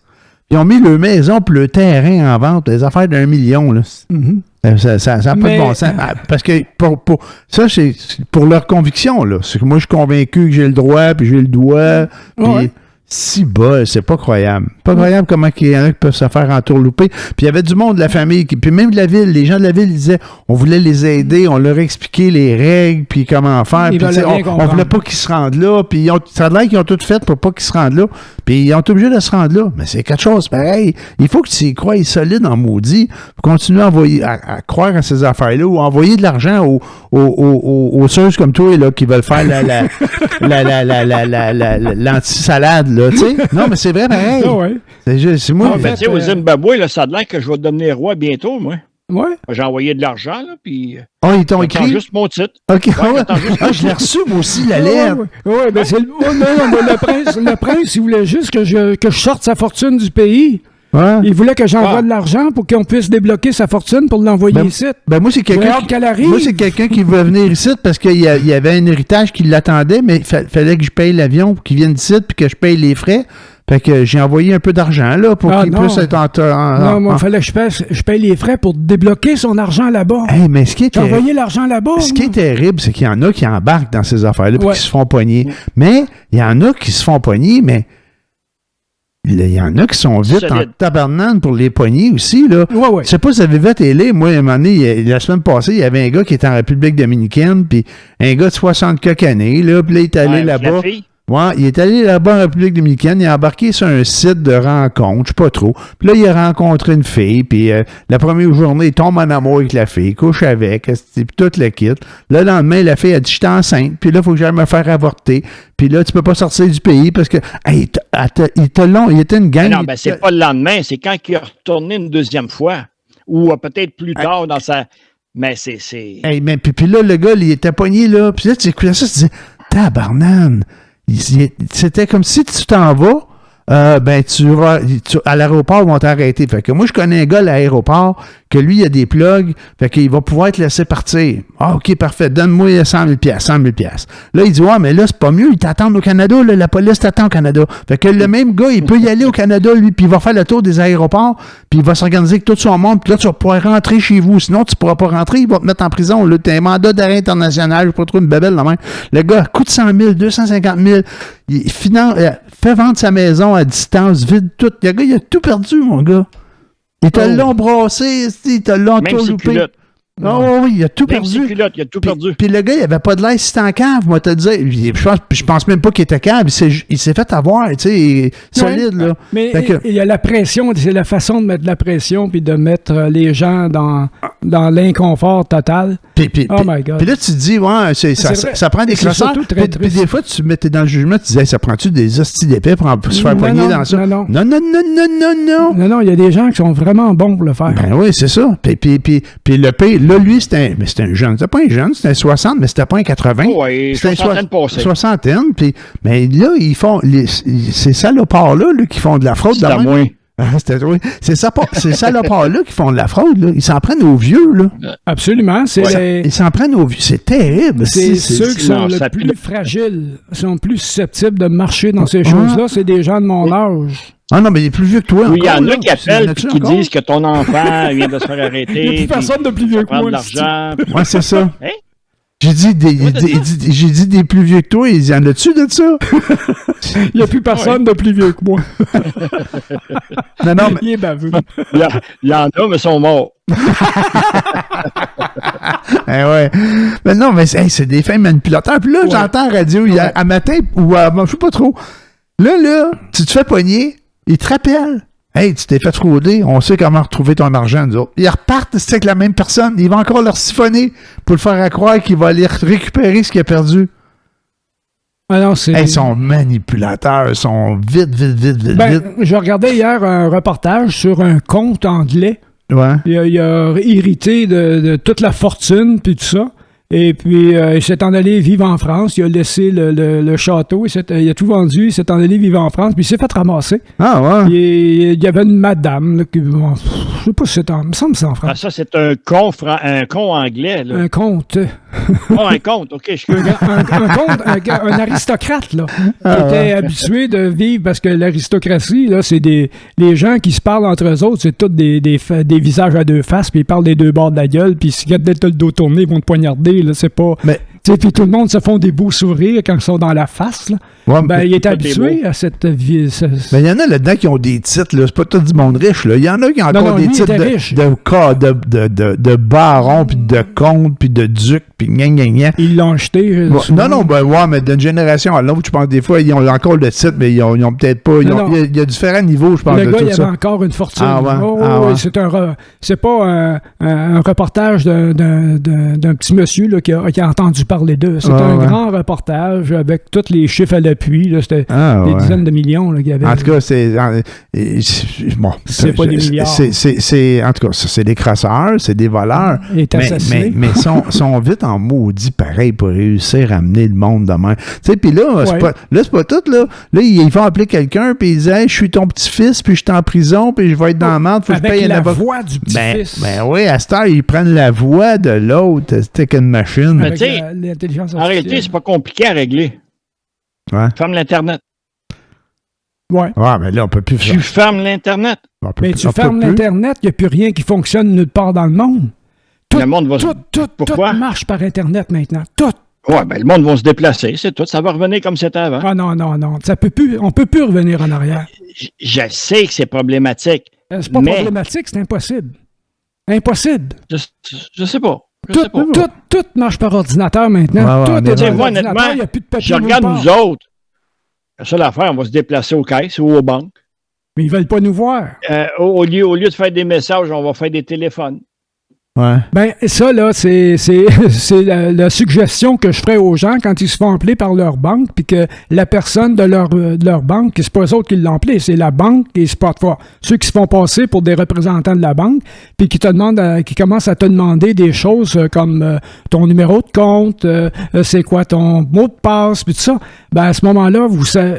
Ils ont mis leur maison puis le terrain en vente, des affaires d'1 million, là. Mm-hmm. Ça n'a pas de bon sens. Parce que ça, c'est pour leur conviction, là. C'est que moi, je suis convaincu que j'ai le droit, puis j'ai le doigt, puis si bas, c'est pas croyable. Pas croyable comment il y en a qui peuvent se faire entourlouper. Puis il y avait du monde de la famille, puis même de la ville, les gens de la ville, ils disaient, on voulait les aider, on leur expliquait les règles, puis comment faire. Puis on voulait pas qu'ils se rendent là, puis ça a l'air qu'ils ont tout fait pour pas qu'ils se rendent là. Puis ils ont été obligés de se rendre là. Mais c'est quelque chose pareil. Il faut que tu y crois solide en maudit pour continuer à croire à ces affaires-là ou envoyer de l'argent aux sœurs comme toi là, qui veulent faire l'anti-salade. Là, non, mais c'est vrai, pareil. C'est moi. En fait, au Zimbabwe, là, ça a l'air que je vais devenir roi bientôt, moi. Ouais. J'ai envoyé de l'argent, là, puis... ils t'ont écrit? juste mon titre. OK. Je l'ai reçu, moi aussi, la lettre. Oui, ben c'est le prince, il voulait juste que je sorte sa fortune du pays. Ouais. Il voulait que j'envoie de l'argent pour qu'on puisse débloquer sa fortune pour l'envoyer ici. Moi, c'est quelqu'un qui veut venir ici parce qu'il y avait un héritage qui l'attendait, mais il fallait que je paye l'avion pour qu'il vienne ici puis que je paye les frais. Fait que j'ai envoyé un peu d'argent là pour qu'il puisse être Non, moi, il fallait que je paye les frais pour débloquer son argent là-bas. Hey, mais j'ai envoyé l'argent là-bas. Ce qui est terrible, c'est qu'il y en a qui embarquent dans ces affaires-là et qui se font pogner. Mais il y en a qui se font pogner, mais il y en a qui sont vite en tabarnane pour les pogner aussi. Là. Ouais. Je sais pas si vous avez vu à télé, moi, à un moment donné, la semaine passée, il y avait un gars qui était en République dominicaine, puis un gars de 60 quelques années, là, puis là, il est allé là-bas. Ouais, il est allé là-bas en République dominicaine, il est embarqué sur un site de rencontre, je sais pas trop. Puis là, il a rencontré une fille, puis la première journée, il tombe en amour avec la fille, couche avec, puis tout le kit. Là, le lendemain, la fille a dit « Je suis enceinte, puis là, il faut que j'aille me faire avorter. » Puis là, tu peux pas sortir du pays parce que il était une gang. Non, ben c'est pas le lendemain, c'est quand il est retourné une deuxième fois. Ou peut-être plus tard dans sa... Mais c'est... Hey, mais puis là, le gars, il était pogné, là. Puis là, tu écoutais ça, tu disais « Tabarnane! » C'était comme si tu t'en vas, à l'aéroport, ils vont t'arrêter. Fait que moi, je connais un gars à l'aéroport, que lui, il a des plugs, fait qu'il va pouvoir te laisser partir. Ah, OK, parfait, donne-moi 100 000 $. Là, il dit, ouais, mais là, c'est pas mieux, ils t'attendent au Canada, là, la police t'attend au Canada. Fait que le même gars, il peut y aller au Canada, lui, puis il va faire le tour des aéroports, puis il va s'organiser avec tout son monde, puis là, tu vas pouvoir rentrer chez vous. Sinon, tu pourras pas rentrer, il va te mettre en prison. Là, t'as un mandat d'arrêt international, je sais pas trop une bébelle, là même. Le gars coûte 100 000, 250 000, il fait vendre sa maison à distance, vide tout. Le gars, il a tout perdu, mon gars. Ils te l'ont brassé, ils te l'ont tout loupé. Oh oui, il a tout perdu. Il a tout perdu. Puis le gars, il avait pas de l'air si c'était en cave, moi, te le dire. Je pense même pas qu'il était cave. Il s'est fait avoir, tu sais, solide, là. Mais il y a la pression, c'est la façon de mettre de la pression puis de mettre les gens dans l'inconfort total. Oh my God. Puis là, tu te dis, ouais, ça prend des crosseurs. Puis des fois, tu mettais dans le jugement, tu disais, ça prend-tu des hosties d'épais pour se faire pogner dans ça? Non, il y a des gens qui sont vraiment bons pour le faire. Ben oui, c'est ça. Puis le pays, là, lui, c'était un jeune. C'était pas un jeune, c'était un 60, mais c'était pas un 80. Oui, soixantaine. Mais là, ils font... ces salopards-là qui font de la fraude. C'est à moins. C'est ces salopards-là qui font de la fraude. Là. Ils s'en prennent aux vieux. Là. Absolument. Ils s'en prennent aux vieux. C'est terrible. C'est ceux qui sont les plus fragiles, sont plus susceptibles de marcher dans ces choses-là. C'est des gens de mon âge. Ah non, mais il est plus vieux que toi. Oui, il y en a qui appellent et qui disent que ton enfant vient de se faire arrêter. Il n'y a plus personne de plus vieux que moi. Prendre de l'argent. Oui, c'est ça. Hein? J'ai dit des plus vieux que toi, il y en a-tu de ça? Il n'y a plus personne de plus vieux que moi. Non, mais... Il est baveux. Il y en a, mais ils sont morts. Ouais. Mais non, mais c'est des fins manipulateurs. Puis là, j'entends la radio hier, à matin, ou je sais pas trop. Là, tu te fais pogner, ils te rappellent. Hey, tu t'es fait frauder, on sait comment retrouver ton argent, nous autres. Ils repartent, c'est avec la même personne. Il va encore leur siphonner pour le faire croire qu'il va aller récupérer ce qu'il a perdu. Ah non, ils sont manipulateurs, ils sont vite. Je regardais hier un reportage sur un conte anglais Il a hérité de toute la fortune, puis tout ça. Et puis, il s'est en allé vivre en France. Il a laissé le château. Il a tout vendu. Il s'est en allé vivre en France. Puis, il s'est fait ramasser. Ah, ouais. Il y avait une madame. Là, qui, bon, je sais pas si c'est il me semble que c'est en France. Ah, ça, c'est un con anglais. Là. Un comte. Un comte, OK. Un aristocrate, là. Qui était habitué de vivre parce que l'aristocratie, là, c'est les gens qui se parlent entre eux autres. C'est tous des visages à deux faces. Puis, ils parlent des deux bords de la gueule. Puis, si dès que t'as le dos tourné, ils vont te poignarder. Là, c'est pas. Puis tout le monde se font des beaux sourires quand ils sont dans la face. Là. Ouais, il est habitué à cette vie. Mais il y en a là-dedans qui ont des titres. Là. C'est pas tout du monde riche. Là. Il y en a qui ont encore des titres de baron, puis de comte, puis de duc, puis gna. Ils l'ont acheté. Mais d'une génération à l'autre, je pense des fois, ils ont encore le titre, mais ils ont peut-être pas. Il y a différents niveaux, je pense. Le gars, il avait encore une fortune. C'est pas un reportage d'un petit monsieur là, qui a entendu parler d'eux. C'est un grand reportage avec tous les chiffres à l'appui. Là, c'était des dizaines de millions qu'il y avait. En tout cas, c'est pas des milliards. En tout cas, c'est des crasseurs, c'est des voleurs. Mais sont vite en maudit pareil pour réussir à amener le monde demain. Tu sais, puis là, c'est pas tout. Là, ils font appeler quelqu'un, puis ils disent hey, je suis ton petit-fils, puis je suis en prison, puis je vais être dans la merde. Avec la voix du petit-fils. Ben oui, à cette heure, ils prennent la voix de l'autre. C'était qu'une machine. Mais tu sais, en réalité, c'est pas compliqué à régler. Ouais. Ferme l'Internet. Ouais, mais là, on peut plus faire. Tu fermes l'Internet. Mais tu fermes l'Internet, il n'y a plus rien qui fonctionne nulle part dans le monde. Le monde va tout marche par Internet maintenant. Tout. Oui, ben le monde va se déplacer, c'est tout. Ça va revenir comme c'était avant. Ah non. Ça peut plus, on ne peut plus revenir en arrière. Je sais que c'est problématique. C'est pas problématique, c'est impossible. Impossible. Je sais pas. Tout marche par ordinateur maintenant. Tout est par ordinateur, il n'y a plus de papier. Je regarde nous autres. La seule affaire, on va se déplacer aux caisses ou aux banques. Mais ils ne veulent pas nous voir. Au lieu de faire des messages, on va faire des téléphones. Ouais. Ben, ça, là, c'est la suggestion que je ferais aux gens quand ils se font appeler par leur banque, puis que la personne de leur banque, c'est pas eux autres qui l'ont appelé, c'est la banque et c'est pas ceux qui se font passer pour des représentants de la banque, puis qui commencent à te demander des choses comme ton numéro de compte, c'est quoi ton mot de passe, puis tout ça. Ben, à ce moment-là,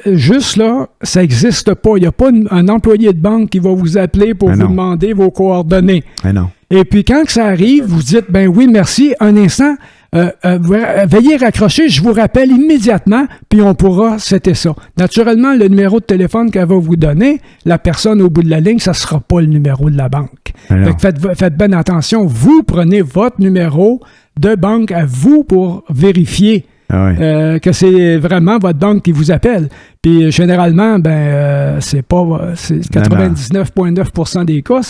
juste là, ça n'existe pas. Il n'y a pas un employé de banque qui va vous appeler pour vous demander vos coordonnées. Mais non. Et puis, quand ça arrive, vous dites, ben oui, merci, un instant, veuillez raccrocher, je vous rappelle immédiatement, puis on pourra setter ça. Naturellement, le numéro de téléphone qu'elle va vous donner, la personne au bout de la ligne, ça ne sera pas le numéro de la banque. Fait que faites bien attention. Vous prenez votre numéro de banque à vous pour vérifier que c'est vraiment votre banque qui vous appelle. Puis, généralement, c'est 99,9% des cas,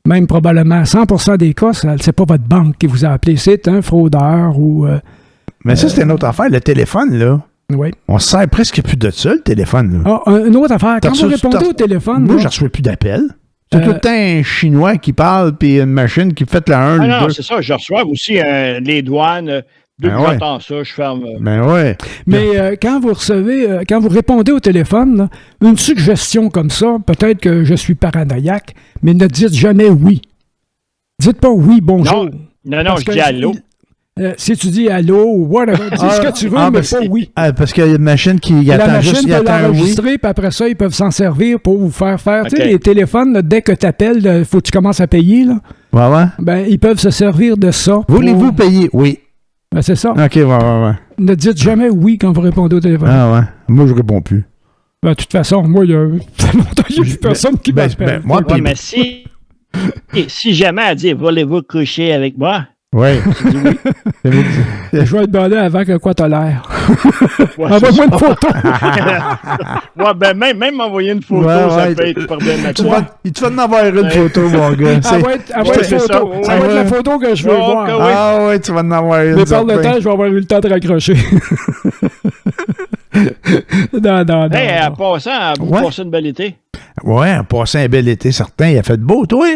même probablement 100% des cas, c'est pas votre banque qui vous a appelé, c'est un fraudeur ou... Mais ça, c'est une autre affaire. Le téléphone, là, oui. On se sert presque plus de ça, le téléphone. Là. Ah, une autre affaire. Quand vous répondez au téléphone... Moi, je ne reçois plus d'appels. C'est tout le temps un Chinois qui parle puis une machine qui fait la 1, non, c'est ça. Je reçois aussi les douanes... Dès que j'entends ça, je ferme. Mais quand vous recevez, quand vous répondez au téléphone, là, une suggestion comme ça, peut-être que je suis paranoïaque, mais ne dites jamais oui. Dites pas oui, bonjour. Non, je dis allô. Si tu dis allô ou whatever, dis ce que tu veux, mais pas oui. Parce qu'il y a une machine qui attend juste. La machine peut l'enregistrer, puis après ça, ils peuvent s'en servir pour vous faire. Okay. Tu sais, les téléphones, là, dès que tu appelles, il faut que tu commences à payer. Là. Ouais. Ben, ils peuvent se servir de ça. Voulez-vous payer? Oui. Ben, c'est ça. OK, ouais. Ne dites jamais oui quand vous répondez au téléphone. Ah ouais. Moi, je réponds plus. Ben, de toute façon, moi, il y a longtemps qu'il n'y a plus personne qui m'appelle. Mais si jamais elle dit « Voulez-vous coucher avec moi? » Oui. Je vais te demander avant que quoi t'as l'air. Envoie-moi une photo. Même envoyer une photo, ça peut être problématique. Il te faut en avoir une photo, mon gars. Ça va être la photo que je veux voir. Ah ouais, tu vas en avoir une. Mais par le temps, je vais avoir eu le temps de raccrocher. Non. Hey, en passant, vous passez une belle été. Ouais, en passant un bel été, certain. Il a fait beau, toi.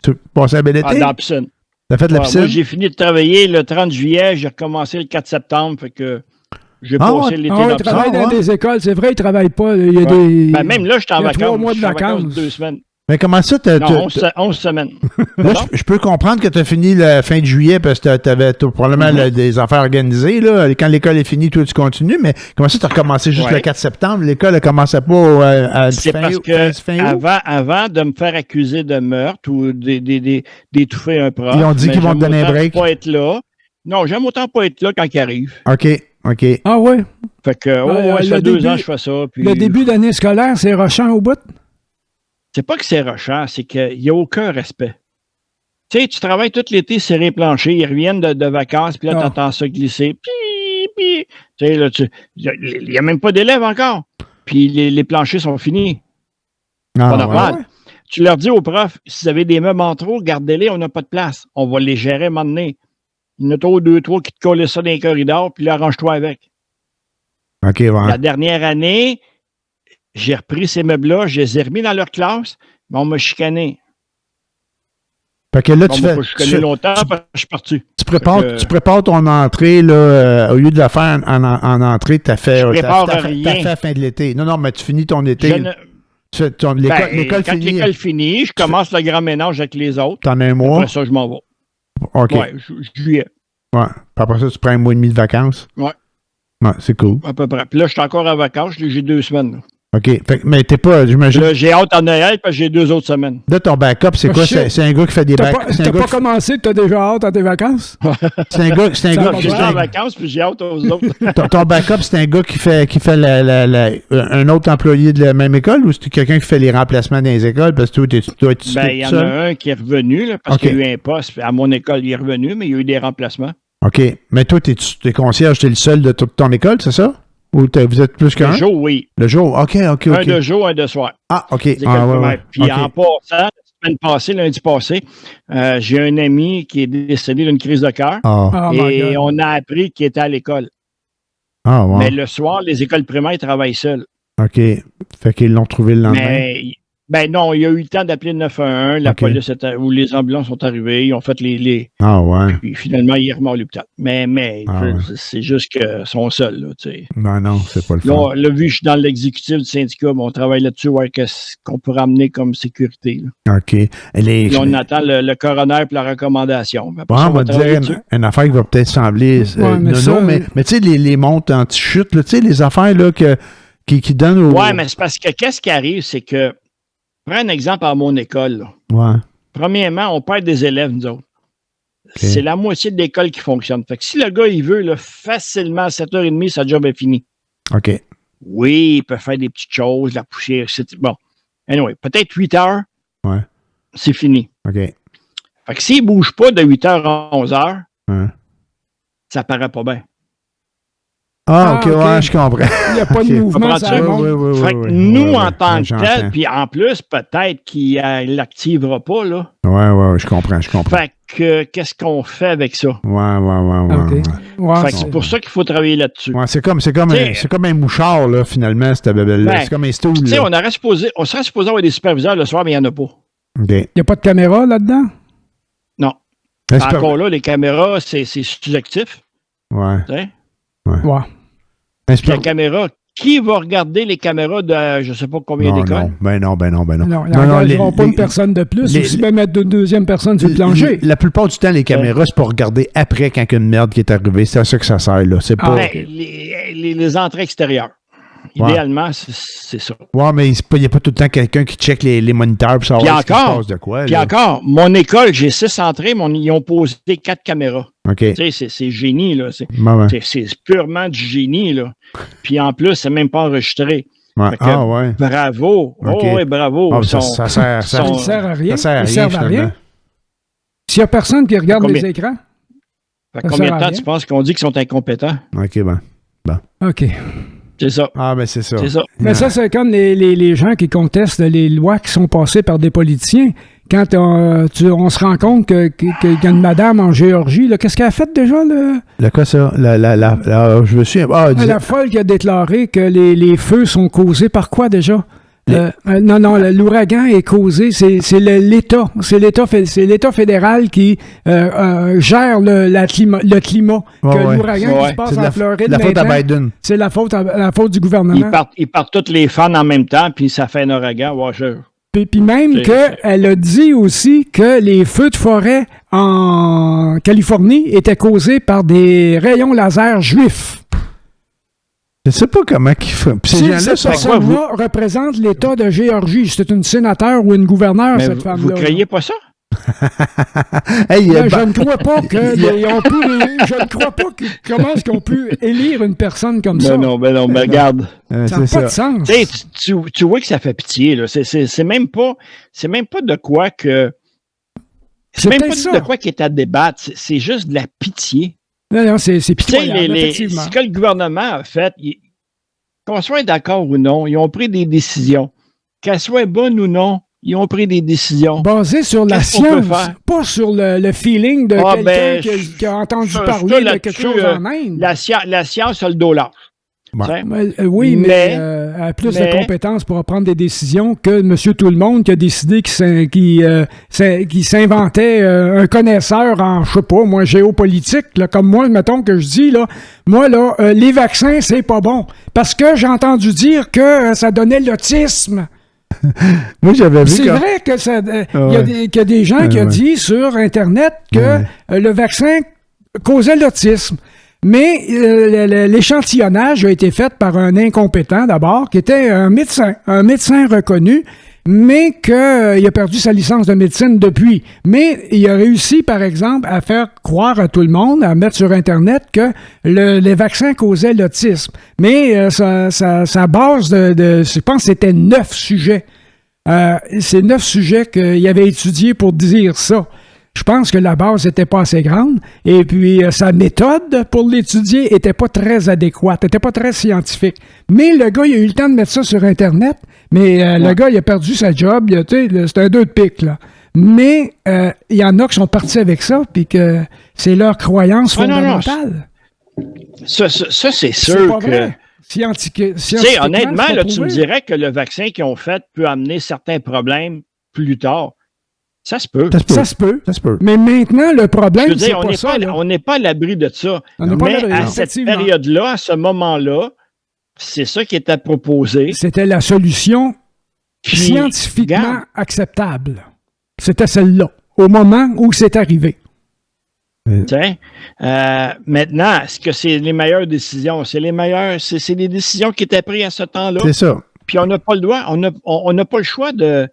Tu passais un bel été? Dans la piscine. T'as fait de la piscine? Moi, j'ai fini de travailler le 30 juillet, j'ai recommencé le 4 septembre, fait que j'ai passé l'été dans la piscine. Il travaille dans des écoles, c'est vrai, il ne travaille pas. Il y a même là, je suis en vacances. 3 mois de vacances. 2 semaines. Mais comment ça? Non, 11 semaines. Là, je peux comprendre que tu as fini la fin de juillet parce que tu avais probablement des affaires organisées. Là. Quand l'école est finie, toi, tu continues. Mais comment ça, tu as recommencé juste le 4 septembre? L'école ne commençait pas à C'est parce que avant de me faire accuser de meurtre ou d'étouffer un prof, ils ont dit qu'ils vont te donner un break. Pas être là. Non, j'aime autant pas être là quand il arrive. OK. Ah ouais? Fait que, ça fait 2 ans que je fais ça. Puis... Le début d'année scolaire, c'est rushant au bout? C'est pas que c'est rushant, c'est qu'il n'y a aucun respect. Tu sais, tu travailles tout l'été serré plancher, ils reviennent de vacances, puis là, tu entends ça glisser. Tu sais, là, il n'y a même pas d'élèves encore. Puis les planchers sont finis. Pas normal. Ouais. Tu leur dis aux profs, si vous avez des meubles en trop, gardez-les, on n'a pas de place. On va les gérer à un moment donné. Il y en a 2-3 qui te collent ça dans les corridors, puis là, arrange-toi avec. OK, ouais. La dernière année, j'ai repris ces meubles-là, je les ai remis dans leur classe, mais on m'a chicané. Fait que là, je chicané longtemps, parce que je suis parti. Tu prépares ton entrée, là, au lieu de la faire en entrée, tu as fait la fin de l'été. Non, mais tu finis ton été. Quand l'école finit, je commence le grand ménage avec les autres. T'en as un mois? Après ça, je m'en vais. OK. Ouais, juillet. Ouais. Puis après ça, tu prends un mois et demi de vacances? Ouais. Ouais, c'est cool. À peu près. Puis là, je suis encore en vacances. J'ai 2 semaines. Là. OK. Mais t'es pas, j'imagine. Là, j'ai hâte en Noël parce que j'ai 2 autres semaines. Là, ton backup, c'est quoi? C'est un gars qui fait des backups. T'as pas commencé, t'as déjà hâte à tes vacances? C'est un gars. Je suis en vacances puis j'ai hâte aux autres. Ton backup, c'est un gars qui fait un autre employé de la même école ou c'est quelqu'un qui fait les remplacements dans les écoles? Parce que toi, tu dois être tout seul. Il y en a un qui est revenu là, parce qu'il y a eu un poste. À mon école, il est revenu, mais il y a eu des remplacements. OK. Mais toi, t'es concierge, t'es le seul de toute ton école, c'est ça? Ou vous êtes plus qu'un? Le jour, oui. Le jour, OK. Un de jour, un de soir. Ah, OK. Puis en passant, la semaine passée, lundi passé, j'ai un ami qui est décédé d'une crise de cœur. Et on a appris qu'il était à l'école. Mais le soir, les écoles primaires travaillent seules. OK. Fait qu'ils l'ont trouvé le lendemain. Ben non, il y a eu le temps d'appeler le 911, la police ou les ambulances sont arrivés, ils ont fait les... Ah ouais. Puis finalement, il est remis à l'hôpital. Mais c'est juste qu'ils sont seuls, là, tu sais. Non, c'est pas le fun. Là, vu que je suis dans l'exécutif du syndicat, on travaille là-dessus, voir ce qu'on peut ramener comme sécurité. Là. OK. Puis on attend le coroner et la recommandation. On va dire une affaire qui va peut-être sembler... mais tu sais, les montres anti-chute, tu sais, les affaires là, qui donnent au... Ouais, mais c'est parce que qu'est-ce qui arrive, c'est que prends un exemple à mon école. Là. Ouais. Premièrement, on perd des élèves, nous autres. Okay. C'est la moitié de l'école qui fonctionne. Fait que si le gars, il veut, là, facilement, à 7h30, sa job est finie. OK. Oui, il peut faire des petites choses, la poussière. Bon. Anyway, peut-être 8h, c'est fini. OK. Fait que s'il ne bouge pas de 8h à 11h, ça paraît pas bien. Ah, OK, ouais, je comprends. Il n'y a pas de mouvement, ça oui. Fait que nous, en tant que tel, puis en plus, peut-être qu'il ne l'activera pas, là. Ouais, je comprends. Fait que, qu'est-ce qu'on fait avec ça? Ouais. Fait que c'est pour ça qu'il faut travailler là-dessus. Ouais, c'est comme un mouchard, là, finalement, cette bébelle-là. C'est comme un stool, tu sais, on serait supposé avoir des superviseurs le soir, mais il n'y en a pas. OK. Il n'y a pas de caméra là-dedans? Non. Encore là, les caméras, c'est subjectif. Ouais. Tu sais? Ouais. Puis la caméra, qui va regarder les caméras de je ne sais pas combien d'écoles? Non. Non, ils n'engageront pas une personne de plus, ou si même mettre une deuxième personne sur le plancher. La plupart du temps, les caméras, c'est pour regarder après quand il y a une merde qui est arrivée. C'est à ça que ça sert, là. C'est pas... les entrées extérieures. Idéalement, c'est ça. Ouais, mais il n'y a pas tout le temps quelqu'un qui check les moniteurs pour savoir ce qui se passe de quoi. Puis encore, mon école, j'ai 6 entrées, mais ils ont posé 4 caméras. OK. Tu sais, c'est génie, là. C'est purement du génie, là. Puis en plus, c'est même pas enregistré. Ouais. Bravo. Okay. Oh, oui, bravo. Ça sert à rien. Ça sert à rien, servent à rien. S'il n'y a personne qui regarde les écrans. Combien de temps tu penses qu'on dit qu'ils sont incompétents? OK, bon. OK. C'est ça. Ah, ben c'est ça. Mais ça, c'est comme les gens qui contestent les lois qui sont passées par des politiciens. Quand on se rend compte qu'il y a une madame en Géorgie, là, qu'est-ce qu'elle a fait déjà? Le quoi, ça? Je me suis... la folle qui a déclaré que les feux sont causés par quoi, déjà? L'ouragan est causé, c'est l'État. C'est l'État fédéral qui gère le climat. L'ouragan qui se passe en Floride. La faute à Biden. C'est la faute du gouvernement. Ils partent toutes les fans en même temps, puis ça fait un ouragan. Puis même qu'elle a dit aussi que les feux de forêt en Californie étaient causés par des rayons laser juifs. Je sais pas comment qu'ils font. Cette personne-là représente l'État de Géorgie. C'est une sénateur ou une gouverneure, cette femme-là. Vous ne croyez pas ça? Hey, je ne crois pas je ne crois pas comment est-ce qu'on peut élire une personne comme ça. Non, mais regarde. Ça n'a pas de sens. Tu vois que ça fait pitié, là. C'est même pas de quoi que. C'est même pas de quoi qui est à débattre. C'est juste de la pitié. Non, c'est pitoyable, effectivement. Ce que le gouvernement a fait, qu'on soit d'accord ou non, ils ont pris des décisions. Qu'elles soient bonnes ou non, ils ont pris des décisions. Basées sur la science, pas sur le feeling de quelqu'un qui a entendu parler de quelque chose en Inde. La science a le dos large. Oui, mais elle a plus de compétences pour prendre des décisions que Monsieur Tout-le-Monde qui a décidé qu'il s'inventait un connaisseur en, je sais pas, moi, géopolitique. Là, comme moi, mettons que je dis, là, moi, là, les vaccins, c'est pas bon. Parce que j'ai entendu dire que ça donnait l'autisme. Moi, j'avais vu. C'est vrai que ça. Il y a des gens qui ont dit sur Internet que le vaccin causait l'autisme. Mais l'échantillonnage a été fait par un incompétent d'abord, qui était un médecin reconnu, mais qu'il a perdu sa licence de médecine depuis. Mais il a réussi, par exemple, à faire croire à tout le monde, à mettre sur Internet que les vaccins causaient l'autisme. Mais sa base je pense que c'était 9 sujets. C'est 9 sujets qu'il avait étudiés pour dire ça. Je pense que la base n'était pas assez grande et puis sa méthode pour l'étudier n'était pas très adéquate, n'était pas très scientifique. Mais le gars, il a eu le temps de mettre ça sur Internet, mais le gars, il a perdu sa job, c'est un 2 de pique, là. Mais il y en a qui sont partis avec ça puis que c'est leur croyance fondamentale. Ça, c'est sûr que... Scientifiquement, honnêtement, là, tu me dirais que le vaccin qu'ils ont fait peut amener certains problèmes plus tard. Ça se peut. Ça se peut. Mais maintenant, le problème, c'est pas ça. On n'est pas à l'abri de ça. Mais à cette période-là, à ce moment-là, c'est ça qui était proposé. C'était la solution scientifiquement acceptable. C'était celle-là, au moment où c'est arrivé. Maintenant, est-ce que c'est les meilleures décisions? C'est des décisions qui étaient prises à ce temps-là. C'est ça. Puis on n'a pas le droit, on n'a pas le choix de...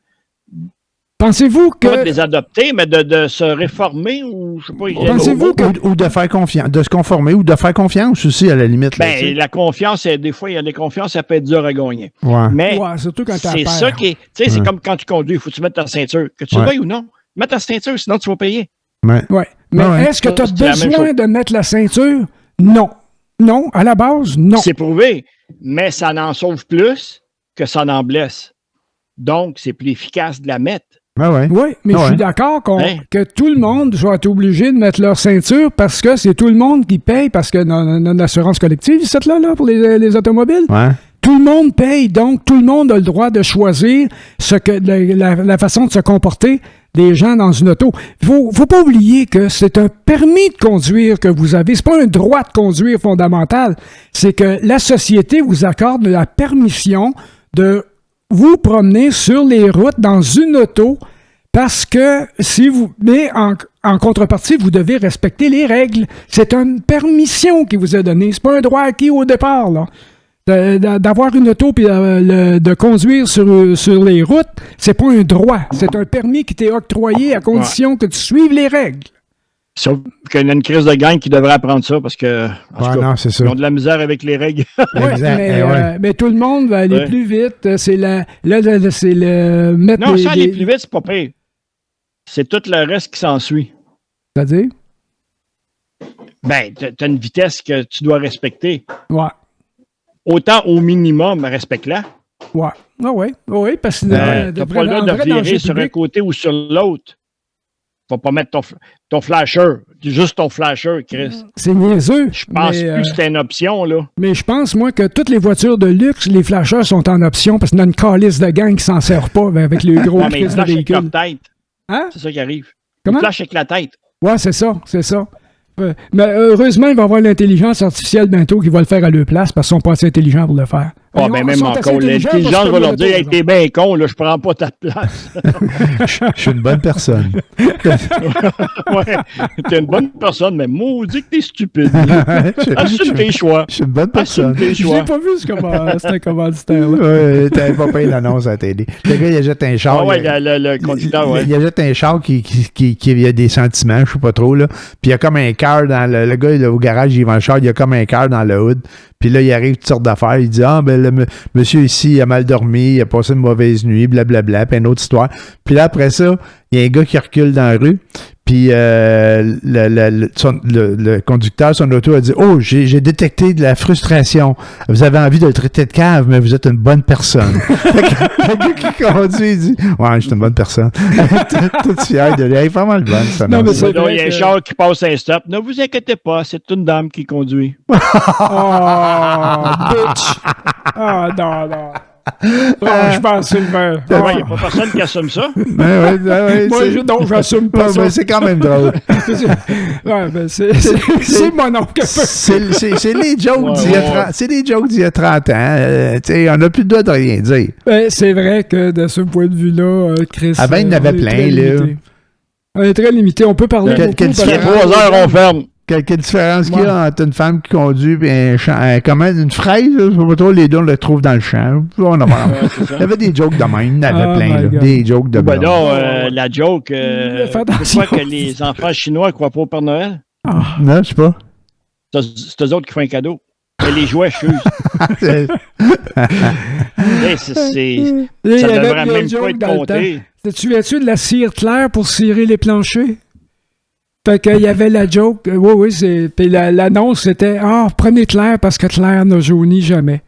Pensez-vous que... Pas de les adopter, mais de se réformer ou je sais pas... Pensez-vous ou de faire confiance, de se conformer ou de faire confiance aussi à la limite. Là, la confiance, des fois, il y a des confiances, ça peut être dur à gagner. Ouais. Mais surtout quand c'est ça qui est... Tu sais, c'est comme quand tu conduis, il faut que tu mettes ta ceinture. Que tu le veuilles ou non, mets ta ceinture, sinon tu vas payer. Ouais. Mais est-ce que tu as besoin de mettre la ceinture? Non. Non, à la base, non. C'est prouvé, mais ça n'en sauve plus que ça n'en blesse. Donc, c'est plus efficace de la mettre. Oui, mais je suis d'accord que tout le monde soit obligé de mettre leur ceinture parce que c'est tout le monde qui paye, parce que notre assurance collective, c'est là pour les automobiles. Ouais. Tout le monde paye, donc tout le monde a le droit de choisir la façon de se comporter des gens dans une auto. Il faut pas oublier que c'est un permis de conduire que vous avez. C'est pas un droit de conduire fondamental. C'est que la société vous accorde la permission de vous promener sur les routes dans une auto parce que mais en contrepartie, vous devez respecter les règles. C'est une permission qui vous est donnée. C'est pas un droit acquis au départ, là. D'avoir une auto et de conduire sur les routes, c'est pas un droit. C'est un permis qui t'est octroyé à condition que tu suives les règles. Sauf qu'il y a une crise de gang qui devrait apprendre ça parce que c'est ça. Ils ont de la misère avec les règles. Mais tout le monde va aller plus vite. C'est mettre aller plus vite, c'est pas pire. C'est tout le reste qui s'ensuit. C'est-à-dire? T'as une vitesse que tu dois respecter. Ouais. Autant au minimum, respecte-la. Ouais. Oui, parce que t'as pas le droit de virer sur un côté ou sur l'autre. Faut pas mettre ton flasher. Juste ton flasher, Chris. C'est niaiseux. Je pense plus que c'était une option, là. Mais je pense, moi, que toutes les voitures de luxe, les flashers sont en option parce qu'il y a une calice de gang qui s'en sert pas avec les gros mais ils flashent avec leur tête. Hein? C'est ça qui arrive. Comment? Ils flashent avec la tête. Ouais, c'est ça. Mais heureusement, il va y avoir l'intelligence artificielle bientôt qui va le faire à leur place parce qu'ils sont pas assez intelligents pour le faire. Ah, ben même encore, l'intelligence va leur dire, hey, t'es bien con, là, je prends pas ta place. Je suis une bonne personne. Ouais, t'es une bonne personne, mais maudit que t'es stupide. Assume tes choix. Je suis une bonne personne. Je l'ai pas vu, c'était commanditaire-là. Oui, t'avais pas payé l'annonce à la télé. Le gars, il achète un char. Ah ouais, le conducteur, ouais. Il achète un char qui a des sentiments, je sais pas trop, là. Puis il y a comme un cœur dans le gars, là, au garage, il vend le char, il y a comme un cœur dans le hood. Puis là, il arrive toutes sortes d'affaires. Il dit, le monsieur ici, il a mal dormi, il a passé une mauvaise nuit, blablabla, puis une autre histoire. Puis là, après ça, il y a un gars qui recule dans la rue. Puis le conducteur, son auto, a dit, oh, j'ai détecté de la frustration. Vous avez envie de le traiter de cave, mais vous êtes une bonne personne. Le gars qui conduit, il dit, ouais, je suis une bonne personne. Tout fier de lui. Elle est vraiment le bonne, ça. Non, mais c'est il y a un char qui passe un stop. Ne vous inquiétez pas, c'est une dame qui conduit. Oh, bitch! Ah, non. Je pense, Sylvain. Il n'y a pas personne qui assume ça. Ouais, moi, j'assume pas ça. Mais c'est quand même drôle. C'est mon oncle. C'est les jokes d'il y a 30 ans. On n'a plus le droit de rien dire. Ben, c'est vrai que de ce point de vue-là, Chris... Avant, il y en avait plein, là. On est très limité. On peut parler beaucoup. Il y a 3 heures, on ferme. Quelle différence qu'il y a entre une femme qui conduit et une fraise, je sais pas trop, les deux, on le trouve dans le champ. Il y avait des jokes de même, il y en avait plein, là, des jokes de ben non, la joke, pourquoi que les enfants chinois ne croient pas au Père Noël? Non, je sais pas. C'est eux autres qui font un cadeau. Mais les jouets chusent. Ça devrait même pas être compté. Tu as-tu de la cire claire pour cirer les planchers? Fait qu'il y avait la joke, puis l'annonce c'était « Ah, prenez Claire parce que Claire n'a jauni jamais. »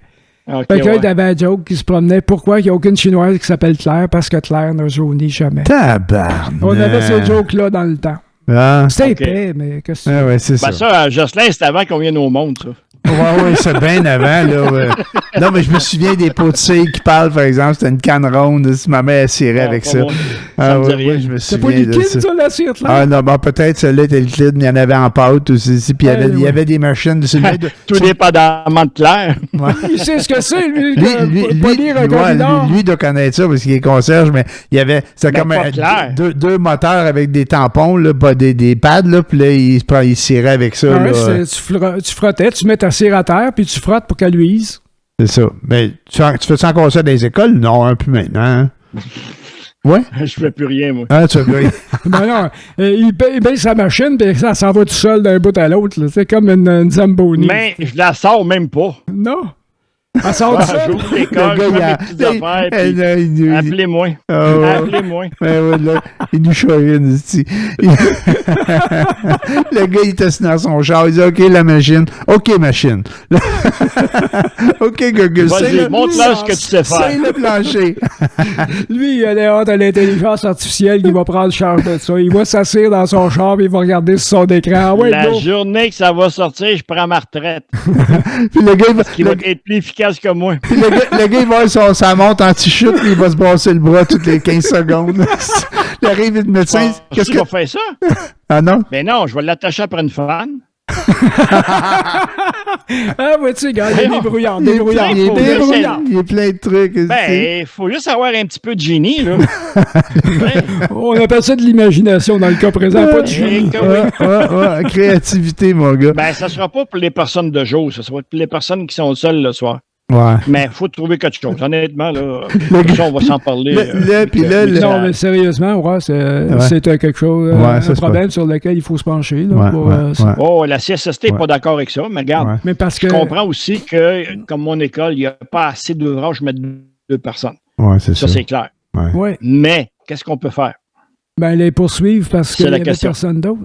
Fait qu'il y avait la joke qui se promenait « Pourquoi il n'y a aucune Chinoise qui s'appelle Claire parce que Claire n'a jauni jamais. » Tabarnak! On avait ce joke-là dans le temps. Ah, c'était épais, mais qu'est-ce que c'est? Ouais, c'est ça, Jocelyn, c'était avant qu'on vienne au monde, ça. Oui, c'est bien avant, là. Non, mais je me souviens des pots de cire qui parlent, par exemple. C'était une canne ronde. Ma mère cirait avec ça. Ça me dit rien. Je me souviens. C'est pas liquide, ça, la cire, là? Ah, non, bon, peut-être celle-là était liquide, mais il y en avait en pâte aussi. Puis il y avait des machines. Tout dépendamment de Claire. Il sait ce que c'est, lui. Lui doit connaître ça parce qu'il est concierge, mais il y avait. C'était comme deux moteurs avec des tampons, là, des pads, là. Puis là, il cirait avec ça. Tu frottais, tu mets ta cire à terre, puis tu frottes pour qu'elle luise. C'est ça. Mais tu fais-tu encore ça dans les écoles? Non, un peu maintenant. Hein? Ouais? Je fais plus rien, moi. Ah, tu fais plus rien. Non, il baisse sa machine, puis ça s'en va tout seul d'un bout à l'autre. C'est comme une Zamboni. Mais je la sors même pas. Non. Elle sort tout seul. J'ouvre l'école, je fais mes petites affaires, puis appelez-moi. Appelez-moi. Il nous charine ici. Le gars, il était assis dans son char, il dit « OK, la machine. OK, machine. OK, Google. Vas-y, montre-leur ce que tu sais faire. C'est le plancher. » Lui, il a hâte à l'intelligence artificielle qui va prendre charge de ça. Il va s'asseoir dans son char, puis il va regarder sur son écran. La journée que ça va sortir, je prends ma retraite. Puis le gars, qui va être plus efficace que moi. Puis le gars, il va avoir sa montre anti-chute, puis il va se brasser le bras toutes les 15 secondes. Il arrive le médecin. Qu'est-ce qu'il va faire ça? Ah non? Ben non, je vais l'attacher après une fan. Oui, tu sais, gars, il est débrouillard. Il est plein de trucs. Ben, il faut juste avoir un petit peu de génie, là. On appelle ça de l'imagination dans le cas présent, pas de génie. Créativité, mon gars. Ben, ça sera pas pour les personnes de jour, ça sera pour les personnes qui sont seules le soir. Ouais. Mais il faut trouver quelque chose. Honnêtement, là, on va s'en parler. Non, mais sérieusement, c'est quelque chose, un problème sur lequel il faut se pencher. Là, la CSST n'est pas d'accord avec ça, mais regarde, mais parce que... je comprends aussi que, comme mon école, il n'y a pas assez d'ouvrages pour mettre 2 personnes. Ouais, c'est ça, c'est clair. Ouais. Mais, qu'est-ce qu'on peut faire? Ben, les poursuivre parce qu'il n'y avait personne d'autre.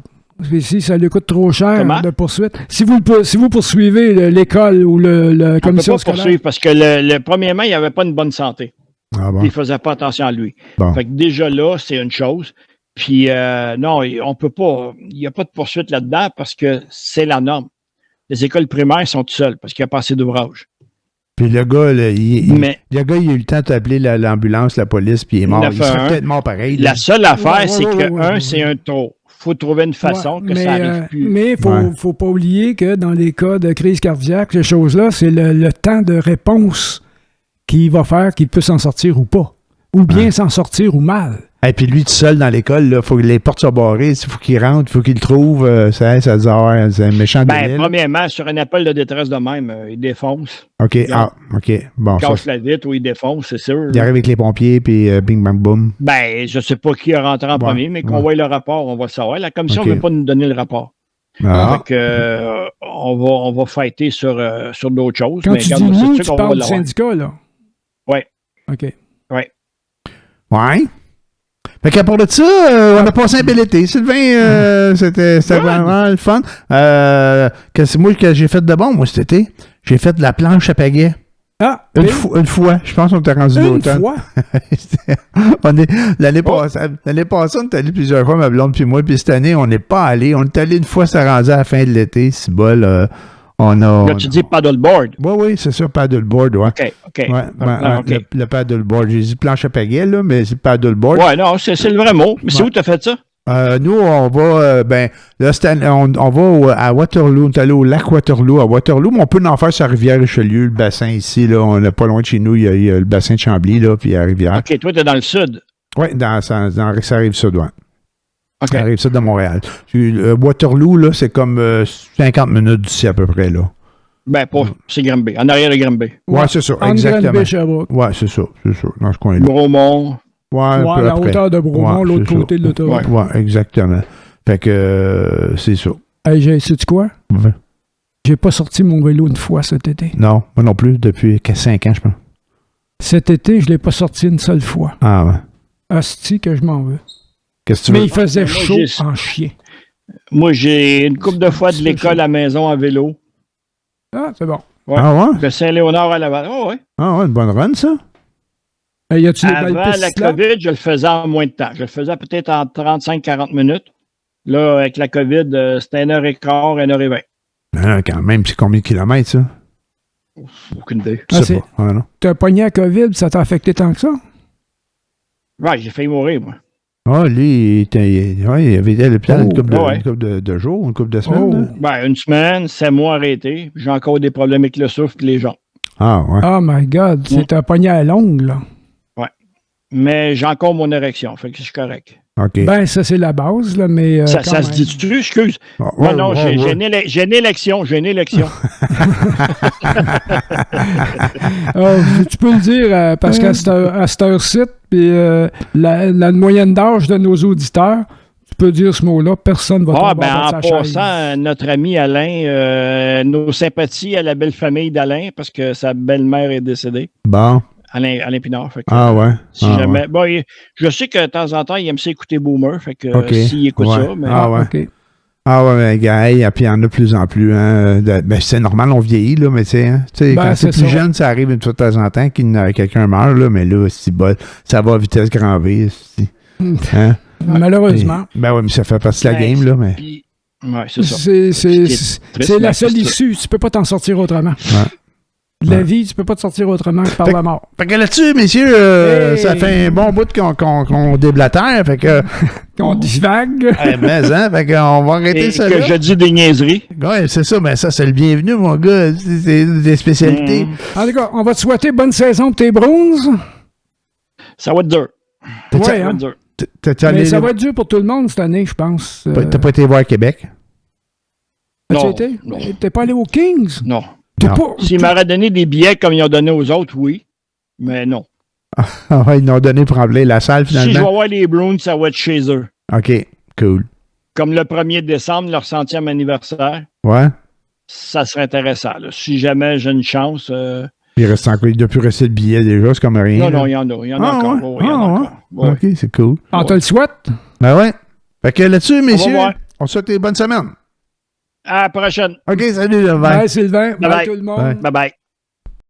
Ici, ça lui coûte trop cher de poursuite. Si vous poursuivez l'école ou la commission scolaire... On peut pas poursuivre parce que premièrement, il n'y avait pas une bonne santé. Ah bon. Il ne faisait pas attention à lui. Bon. Fait que déjà là, c'est une chose. Puis non, on peut pas... Il n'y a pas de poursuite là-dedans parce que c'est la norme. Les écoles primaires sont tout seules parce qu'il n'y a pas assez d'ouvrages. Puis le gars, il a eu le temps d'appeler l'ambulance, la police, puis il est mort. Il serait peut-être mort pareil. La seule affaire, c'est que c'est un trop. Il faut trouver une façon que ça n'arrive plus. Mais il ne faut pas oublier que dans les cas de crise cardiaque, ces choses-là, c'est le temps de réponse qui va faire qu'il peut s'en sortir ou pas. Ou bien s'en sortir ou mal. Et puis lui, tout seul dans l'école, il faut que les portes soient barrées, il faut qu'il rentre, il faut qu'il le trouve. Ça dit, c'est un méchant délai. Premièrement, sur un appel de détresse de même, il défonce. OK, OK. Bon, il casse la vitre ou il défonce, c'est sûr. Il arrive avec les pompiers, puis bing, bang, boum. Je sais pas qui est rentré en premier, mais qu'on voit le rapport, on va le savoir. La commission ne veut pas nous donner le rapport. Donc, on va fighter sur d'autres choses. Quand tu dis nous, tu parles du syndicat, là? Oui. OK. Oui. Ouais. Fait qu'à part de ça, on a passé un bel été. Sylvain, c'était vraiment le fun. C'est moi que j'ai fait de bon, moi, cet été. J'ai fait de la planche à pagaie. Ah! Une fois. Je pense qu'on était rendu l'automne. Une fois? L'année passée, on est allé plusieurs fois, ma blonde puis moi, puis cette année, on n'est pas allé. On est allé une fois, ça rendu à la fin de l'été. C'est bol. Là, tu dis paddleboard. Oui, c'est ça, paddleboard, ouais. OK. Okay. Le paddleboard. J'ai dit planche à pagaie, là, mais c'est paddleboard. Ouais, non, c'est le vrai mot. Mais c'est où tu as fait ça? Nous, on va, là, on va à Waterloo. On est allé au lac Waterloo, à Waterloo, mais on peut en faire sur la rivière Richelieu, le bassin ici, là. On n'est pas loin de chez nous. Il y a le bassin de Chambly, là, puis la rivière. OK, toi, tu es dans le sud. Oui, ça arrive sud, ouais. OK. Ça arrive sud de Montréal. Waterloo, là, c'est comme 50 minutes d'ici à peu près, là. C'est Granby, en arrière de Granby. Ouais, c'est ça, exactement. Ouais, c'est ça, dans ce coin-là. Bromont. Ouais, la hauteur de Bromont, l'autre côté de l'autoroute. Ouais, exactement. Fait que c'est ça. Hey, sais-tu quoi? Ouais. J'ai pas sorti mon vélo une fois cet été. Non, moi non plus, depuis 5 ans, je pense. Cet été, je l'ai pas sorti une seule fois. Ah ouais. Asti que je m'en veux. Qu'est-ce que tu veux? Mais il faisait chaud en chien. Moi, j'ai une couple de fois de l'école à la maison en vélo. Ah, c'est bon. Ouais. Ah ouais? De Saint-Léonard à Laval. Oh, ouais. Ah ouais, une bonne run, ça? Y a-tu Avant la COVID, je le faisais en moins de temps. Je le faisais peut-être en 35-40 minutes. Là, avec la COVID, c'était 1h15, 1h20. Ben, quand même, c'est combien de kilomètres, ça? Aucune idée. Je sais pas. Ouais, non. T'as pogné la COVID, ça t'a affecté tant que ça? Ouais, j'ai failli mourir, moi. Ah, lui, il avait été à l'hôpital une couple de jours, une couple de semaines. Une semaine, 7 mois arrêté. J'ai encore des problèmes avec le souffle et les jambes. Ah, ouais. Oh my God, c'est un pogné à longue, là. Ouais. Mais j'ai encore mon érection, fait que je suis correct. OK. Ben, ça, c'est la base, là, mais... ça se dit-tu? Excuse. Non, j'ai une élection. J'ai une élection. Tu peux le dire, parce qu'à cette heure-ci, puis la moyenne d'âge de nos auditeurs, tu peux dire ce mot-là, personne ne va tomber dans sa chaise. En passant, notre ami Alain, nos sympathies à la belle famille d'Alain, parce que sa belle-mère est décédée. Bon. Alain Pinard. Fait que, ouais. Si jamais. Ouais. Je sais que de temps en temps, il aime ça écouter Boomer. Fait que s'il écoute ça. Mais... ouais. Okay. Ah ouais, mais gars, puis il y en a de plus en plus. Hein, c'est normal, on vieillit, là, mais tu sais, quand c'est plus jeune, ça arrive une fois de temps en temps que quelqu'un meurt, là, mais là, ça va à vitesse grand V. Hein? Malheureusement. Oui, mais ça fait partie de la game, là, mais... Ouais, c'est ça. C'est la seule issue. Tu peux pas t'en sortir autrement. Ouais. La vie, tu peux pas te sortir autrement que par la mort. Fait que là-dessus, messieurs, ça fait un bon bout qu'on déblatère, fait que... qu'on divague. Fait qu'on va arrêter ça là. Que je dis des niaiseries. Ouais, c'est ça, mais ça, c'est le bienvenu, mon gars. C'est des spécialités. En tout cas, on va te souhaiter bonne saison pour tes bronzes. Ça va être dur. Ouais, hein? Mais ça va être dur pour tout le monde cette année, je pense. T'as pas été voir Québec? As-tu été? Non. T'es pas allé aux Kings? Non. S'ils m'auraient donné des billets comme ils ont donné aux autres, oui. Mais non. Ils nous ont donné pour remplir la salle, finalement. Si je vais voir les Bruins, ça va être chez eux. OK, cool. Comme le 1er décembre, leur 100e anniversaire. Ouais. Ça serait intéressant. Là. Si jamais j'ai une chance... Il reste encore, il doit plus rester de billets déjà, c'est comme rien. Non, il y en a. Il y en a encore. Ouais? Il y en a encore. Ouais. OK, c'est cool. On te le souhaite? Ben ouais. Fait que là-dessus, messieurs, on souhaite une bonne semaine. À la prochaine. OK, salut, Bye, Sylvain. Bye, tout le monde. Bye.